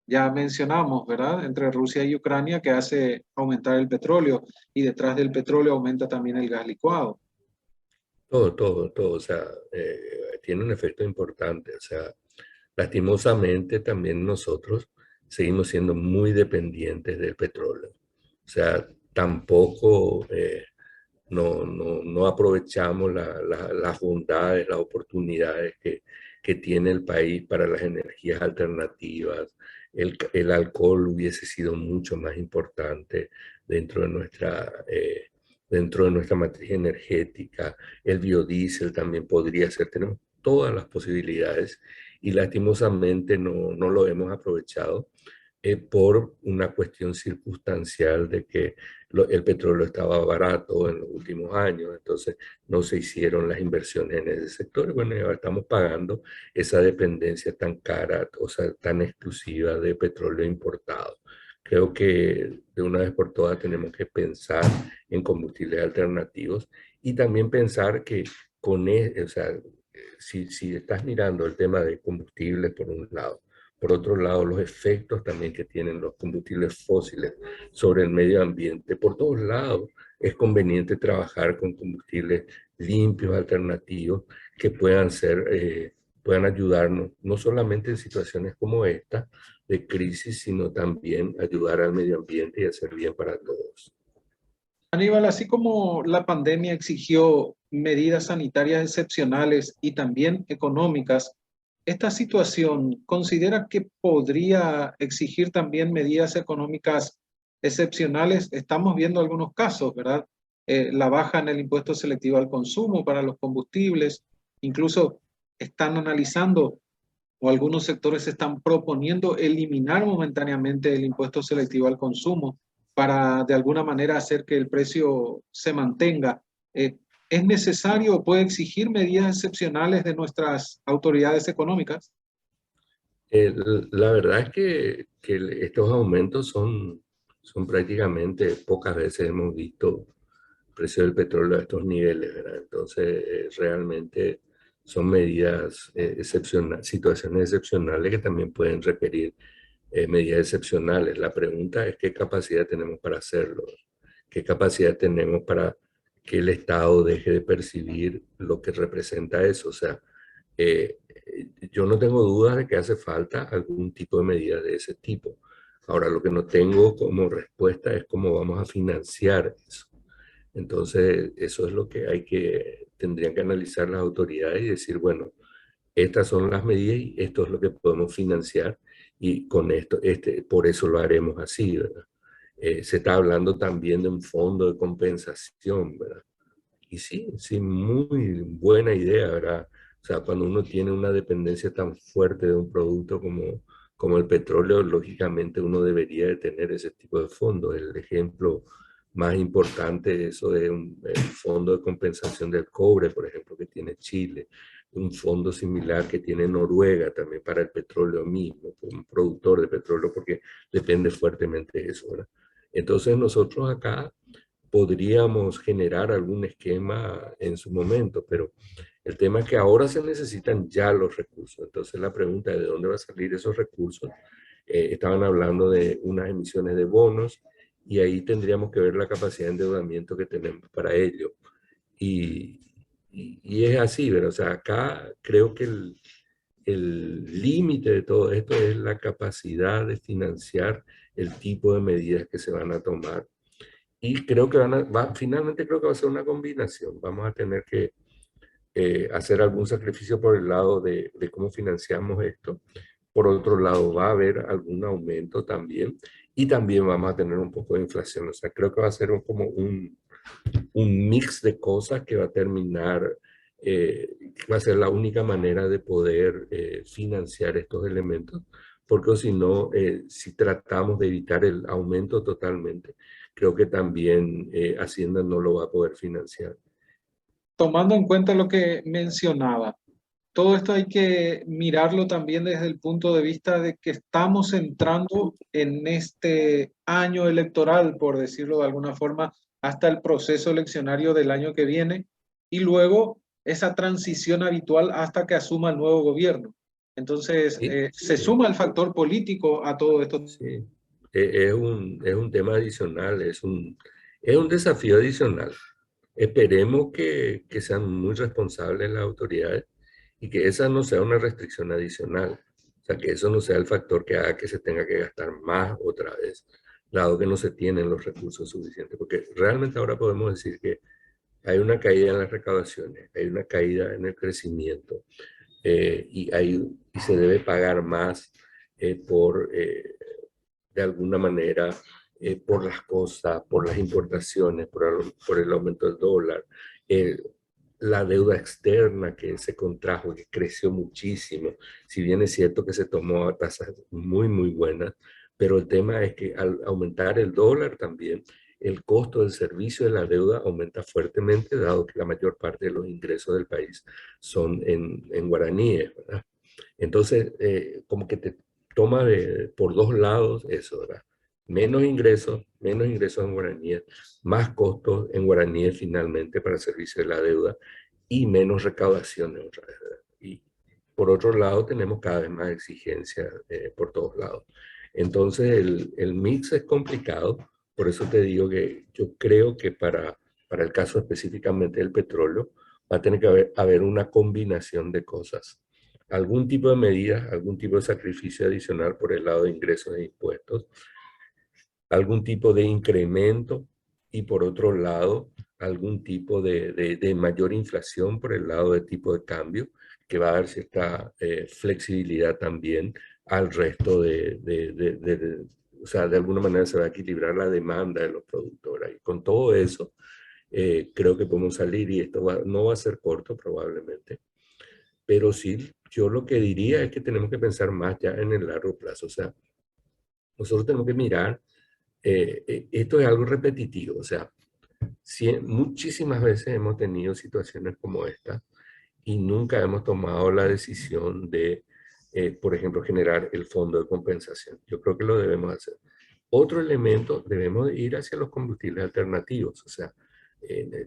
ya mencionamos, ¿verdad? Entre Rusia y Ucrania, que hace aumentar el petróleo, y detrás del petróleo aumenta también el gas licuado. Todo, o sea, tiene un efecto importante, o sea, lastimosamente también nosotros seguimos siendo muy dependientes del petróleo, o sea, tampoco no aprovechamos las bondades, las oportunidades que tiene el país para las energías alternativas. El alcohol hubiese sido mucho más importante dentro de nuestra matriz energética. El biodiesel también podría ser. Tenemos todas las posibilidades y lastimosamente no lo hemos aprovechado por una cuestión circunstancial de que el petróleo estaba barato en los últimos años, entonces no se hicieron las inversiones en ese sector. Bueno, y ahora estamos pagando esa dependencia tan cara, o sea, tan exclusiva de petróleo importado. Creo que de una vez por todas tenemos que pensar en combustibles alternativos y también pensar que o sea, si estás mirando el tema de combustibles por un lado, por otro lado, los efectos también que tienen los combustibles fósiles sobre el medio ambiente. Por todos lados es conveniente trabajar con combustibles limpios, alternativos, que puedan ayudarnos, no solamente en situaciones como esta de crisis, sino también ayudar al medio ambiente y hacer bien para todos. Aníbal, así como la pandemia exigió medidas sanitarias excepcionales y también económicas, ¿esta situación considera que podría exigir también medidas económicas excepcionales? Estamos viendo algunos casos, ¿verdad? La baja en el impuesto selectivo al consumo para los combustibles, incluso están analizando o algunos sectores están proponiendo eliminar momentáneamente el impuesto selectivo al consumo para de alguna manera hacer que el precio se mantenga. ¿Es necesario o puede exigir medidas excepcionales de nuestras autoridades económicas? La verdad es que estos aumentos son prácticamente, pocas veces hemos visto el precio del petróleo a estos niveles, ¿verdad? Entonces, realmente son medidas excepcionales, situaciones excepcionales que también pueden requerir medidas excepcionales. La pregunta es qué capacidad tenemos para hacerlo, qué capacidad tenemos para que el Estado deje de percibir lo que representa eso. O sea, eh, yo no tengo dudas de que hace falta algún tipo de medida de ese tipo. Ahora, lo que no tengo como respuesta es cómo vamos a financiar eso. Entonces, eso es lo que tendrían que analizar las autoridades y decir, bueno, estas son las medidas y esto es lo que podemos financiar y con esto, por eso lo haremos así, ¿verdad? Se está hablando también de un fondo de compensación, ¿verdad? Y sí, sí, muy buena idea, ¿verdad? O sea, cuando uno tiene una dependencia tan fuerte de un producto como el petróleo, lógicamente uno debería de tener ese tipo de fondos. El ejemplo más importante eso de el fondo de compensación del cobre, por ejemplo, que tiene Chile, un fondo similar que tiene Noruega también para el petróleo mismo, un productor de petróleo, porque depende fuertemente de eso, ¿verdad? Entonces nosotros acá podríamos generar algún esquema en su momento, pero el tema es que ahora se necesitan ya los recursos. Entonces la pregunta es de dónde van a salir esos recursos. Estaban hablando de unas emisiones de bonos y ahí tendríamos que ver la capacidad de endeudamiento que tenemos para ello. Y, y es así, ¿verdad? O sea, acá creo que el límite de todo esto es la capacidad de financiar el tipo de medidas que se van a tomar. Y creo que finalmente creo que va a ser una combinación. Vamos a tener que hacer algún sacrificio por el lado de cómo financiamos esto. Por otro lado, va a haber algún aumento también y también vamos a tener un poco de inflación. O sea, creo que va a ser como un mix de cosas que va a terminar, va a ser la única manera de poder financiar estos elementos, porque si no, si tratamos de evitar el aumento totalmente, creo que también Hacienda no lo va a poder financiar. Tomando en cuenta lo que mencionaba, todo esto hay que mirarlo también desde el punto de vista de que estamos entrando en este año electoral, por decirlo de alguna forma, hasta el proceso eleccionario del año que viene y luego esa transición habitual hasta que asuma el nuevo gobierno. Entonces, Sí, se sí, suma el factor político a todo esto. sí. Es un tema adicional, es un desafío adicional. Esperemos que sean muy responsables las autoridades y que esa no sea una restricción adicional. O sea, que eso no sea el factor que haga que se tenga que gastar más otra vez, dado que no se tienen los recursos suficientes. Porque realmente ahora podemos decir que hay una caída en las recaudaciones, hay una caída en el crecimiento y se debe pagar más de alguna manera, por las cosas, por las importaciones, por el aumento del dólar, eh, la deuda externa que se contrajo, que creció muchísimo, si bien es cierto que se tomó a tasas muy, muy buenas, pero el tema es que al aumentar el dólar también, el costo del servicio de la deuda aumenta fuertemente, dado que la mayor parte de los ingresos del país son en guaraníes, ¿verdad? Entonces, como que te toma por dos lados eso, ¿verdad? Menos ingresos en guaraníes, más costos en guaraníes finalmente para el servicio de la deuda y menos recaudaciones otra vez, ¿verdad? Y por otro lado tenemos cada vez más exigencias por todos lados. Entonces el mix es complicado, por eso te digo que yo creo que para el caso específicamente del petróleo va a tener que haber una combinación de cosas, algún tipo de medidas, algún tipo de sacrificio adicional por el lado de ingresos e impuestos, algún tipo de incremento y por otro lado algún tipo de mayor inflación por el lado de tipo de cambio, que va a dar cierta flexibilidad también al resto o sea, de alguna manera se va a equilibrar la demanda de los productos. Y con todo eso, creo que podemos salir y esto no va a ser corto probablemente, pero sí, yo lo que diría es que tenemos que pensar más ya en el largo plazo. O sea, nosotros tenemos que mirar, esto es algo repetitivo. O sea, muchísimas veces hemos tenido situaciones como esta y nunca hemos tomado la decisión de, por ejemplo, generar el fondo de compensación. Yo creo que lo debemos hacer. Otro elemento, debemos ir hacia los combustibles alternativos. O sea,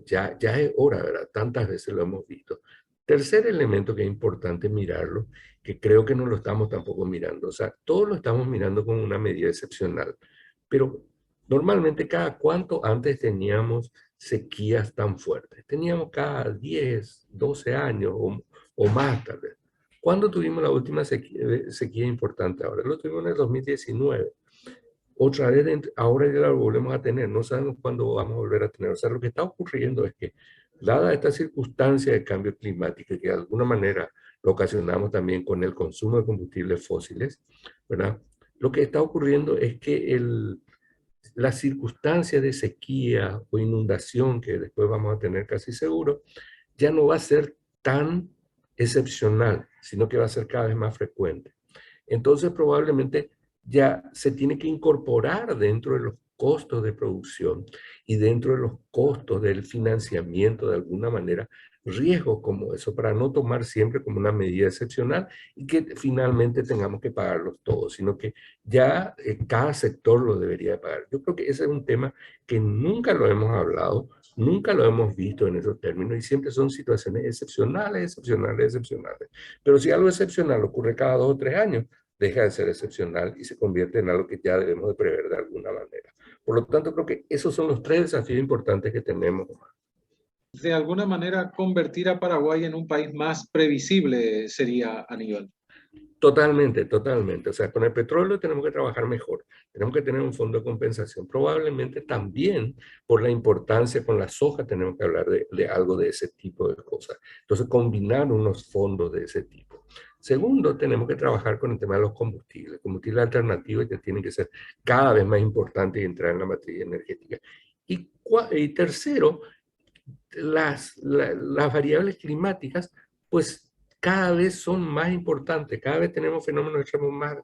ya es hora, ¿verdad? Tantas veces lo hemos visto. Tercer elemento que es importante mirarlo, que creo que no lo estamos tampoco mirando. O sea, todos lo estamos mirando como una medida excepcional, pero normalmente cada cuánto antes teníamos sequías tan fuertes. Teníamos cada 10, 12 años o más tal vez. ¿Cuándo tuvimos la última sequía importante ahora? Lo tuvimos en el 2019. otra vez, ahora ya lo volvemos a tener, no sabemos cuándo vamos a volver a tener. O sea, lo que está ocurriendo es que, dada esta circunstancia de cambio climático, que de alguna manera lo ocasionamos también con el consumo de combustibles fósiles, ¿verdad? Lo que está ocurriendo es que la circunstancia de sequía o inundación, que después vamos a tener casi seguro, ya no va a ser tan excepcional, sino que va a ser cada vez más frecuente. Entonces, probablemente ya se tiene que incorporar dentro de los costos de producción y dentro de los costos del financiamiento de alguna manera riesgos como eso para no tomar siempre como una medida excepcional y que finalmente tengamos que pagarlos todos, sino que ya cada sector lo debería de pagar. Yo creo que ese es un tema que nunca lo hemos hablado, nunca lo hemos visto en esos términos y siempre son situaciones excepcionales, excepcionales, excepcionales. Pero si algo excepcional ocurre cada 2 o 3 años, deja de ser excepcional y se convierte en algo que ya debemos de prever de alguna manera. Por lo tanto, creo que esos son los 3 desafíos importantes que tenemos. De alguna manera, convertir a Paraguay en un país más previsible sería, Aníbal. Totalmente, totalmente. O sea, con el petróleo tenemos que trabajar mejor. Tenemos que tener un fondo de compensación. Probablemente también por la importancia con la soja tenemos que hablar de algo de ese tipo de cosas. Entonces, combinar unos fondos de ese tipo. Segundo, tenemos que trabajar con el tema de los combustibles. Combustibles alternativos que tienen que ser cada vez más importantes y entrar en la materia energética. Y tercero, las variables climáticas, pues cada vez son más importantes, cada vez tenemos fenómenos extremos más.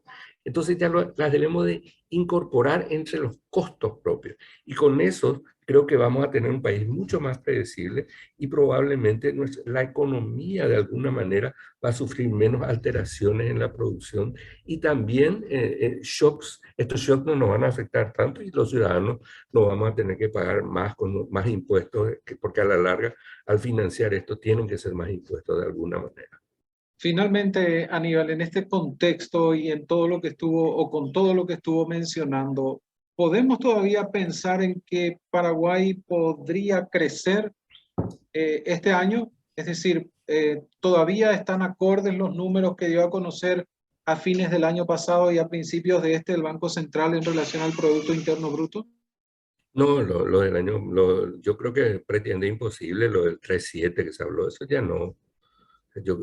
Entonces ya las debemos de incorporar entre los costos propios. Y con eso creo que vamos a tener un país mucho más predecible y probablemente la economía de alguna manera va a sufrir menos alteraciones en la producción y también shocks. Estos shocks no nos van a afectar tanto y los ciudadanos no vamos a tener que pagar más con más impuestos, porque a la larga, al financiar esto, tienen que ser más impuestos de alguna manera. Finalmente, Aníbal, en este contexto y en todo lo que estuvo, o con todo lo que estuvo mencionando, ¿podemos todavía pensar en que Paraguay podría crecer este año? Es decir, ¿todavía están acordes los números que dio a conocer a fines del año pasado y a principios de el Banco Central en relación al Producto Interno Bruto? No, lo del año, yo creo que pretende imposible, lo del 3.7 que se habló, eso ya no. Yo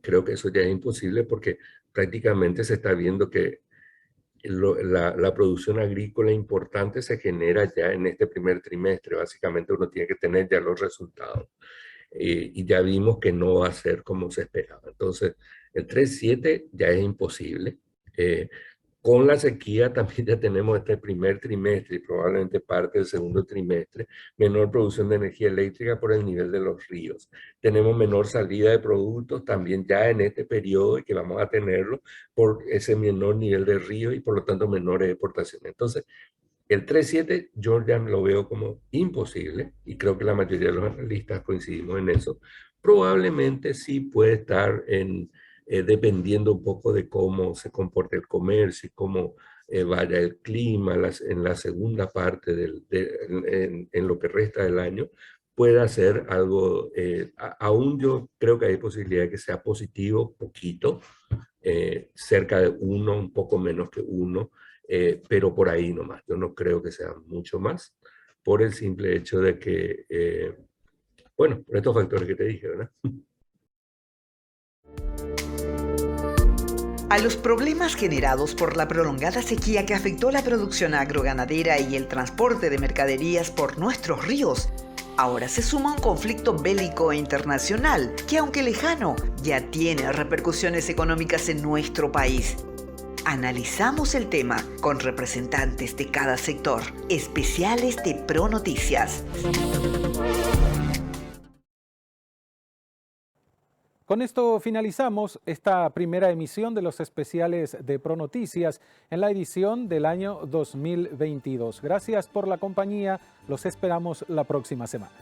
creo que eso ya es imposible porque prácticamente se está viendo que la producción agrícola importante se genera ya en este primer trimestre. Básicamente uno tiene que tener ya los resultados. Y ya vimos que no va a ser como se esperaba. Entonces, el 3.7 ya es imposible. Con la sequía también ya tenemos este primer trimestre y probablemente parte del segundo trimestre, menor producción de energía eléctrica por el nivel de los ríos. Tenemos menor salida de productos también ya en este periodo y que vamos a tenerlo por ese menor nivel de ríos y por lo tanto menores exportaciones. Entonces, el 3.7 yo ya lo veo como imposible y creo que la mayoría de los analistas coincidimos en eso. Probablemente sí puede estar dependiendo un poco de cómo se comporte el comercio y cómo vaya el clima en la segunda parte en lo que resta del año, pueda ser algo, aún yo creo que hay posibilidad de que sea positivo, poquito, cerca de 1, un poco menos que 1, pero por ahí nomás. Yo no creo que sea mucho más, por el simple hecho de que, bueno, por estos factores que te dije, ¿verdad? A los problemas generados por la prolongada sequía que afectó la producción agroganadera y el transporte de mercaderías por nuestros ríos, ahora se suma un conflicto bélico e internacional que, aunque lejano, ya tiene repercusiones económicas en nuestro país. Analizamos el tema con representantes de cada sector, especiales de ProNoticias. Con esto finalizamos esta primera emisión de los especiales de ProNoticias en la edición del año 2022. Gracias por la compañía, los esperamos la próxima semana.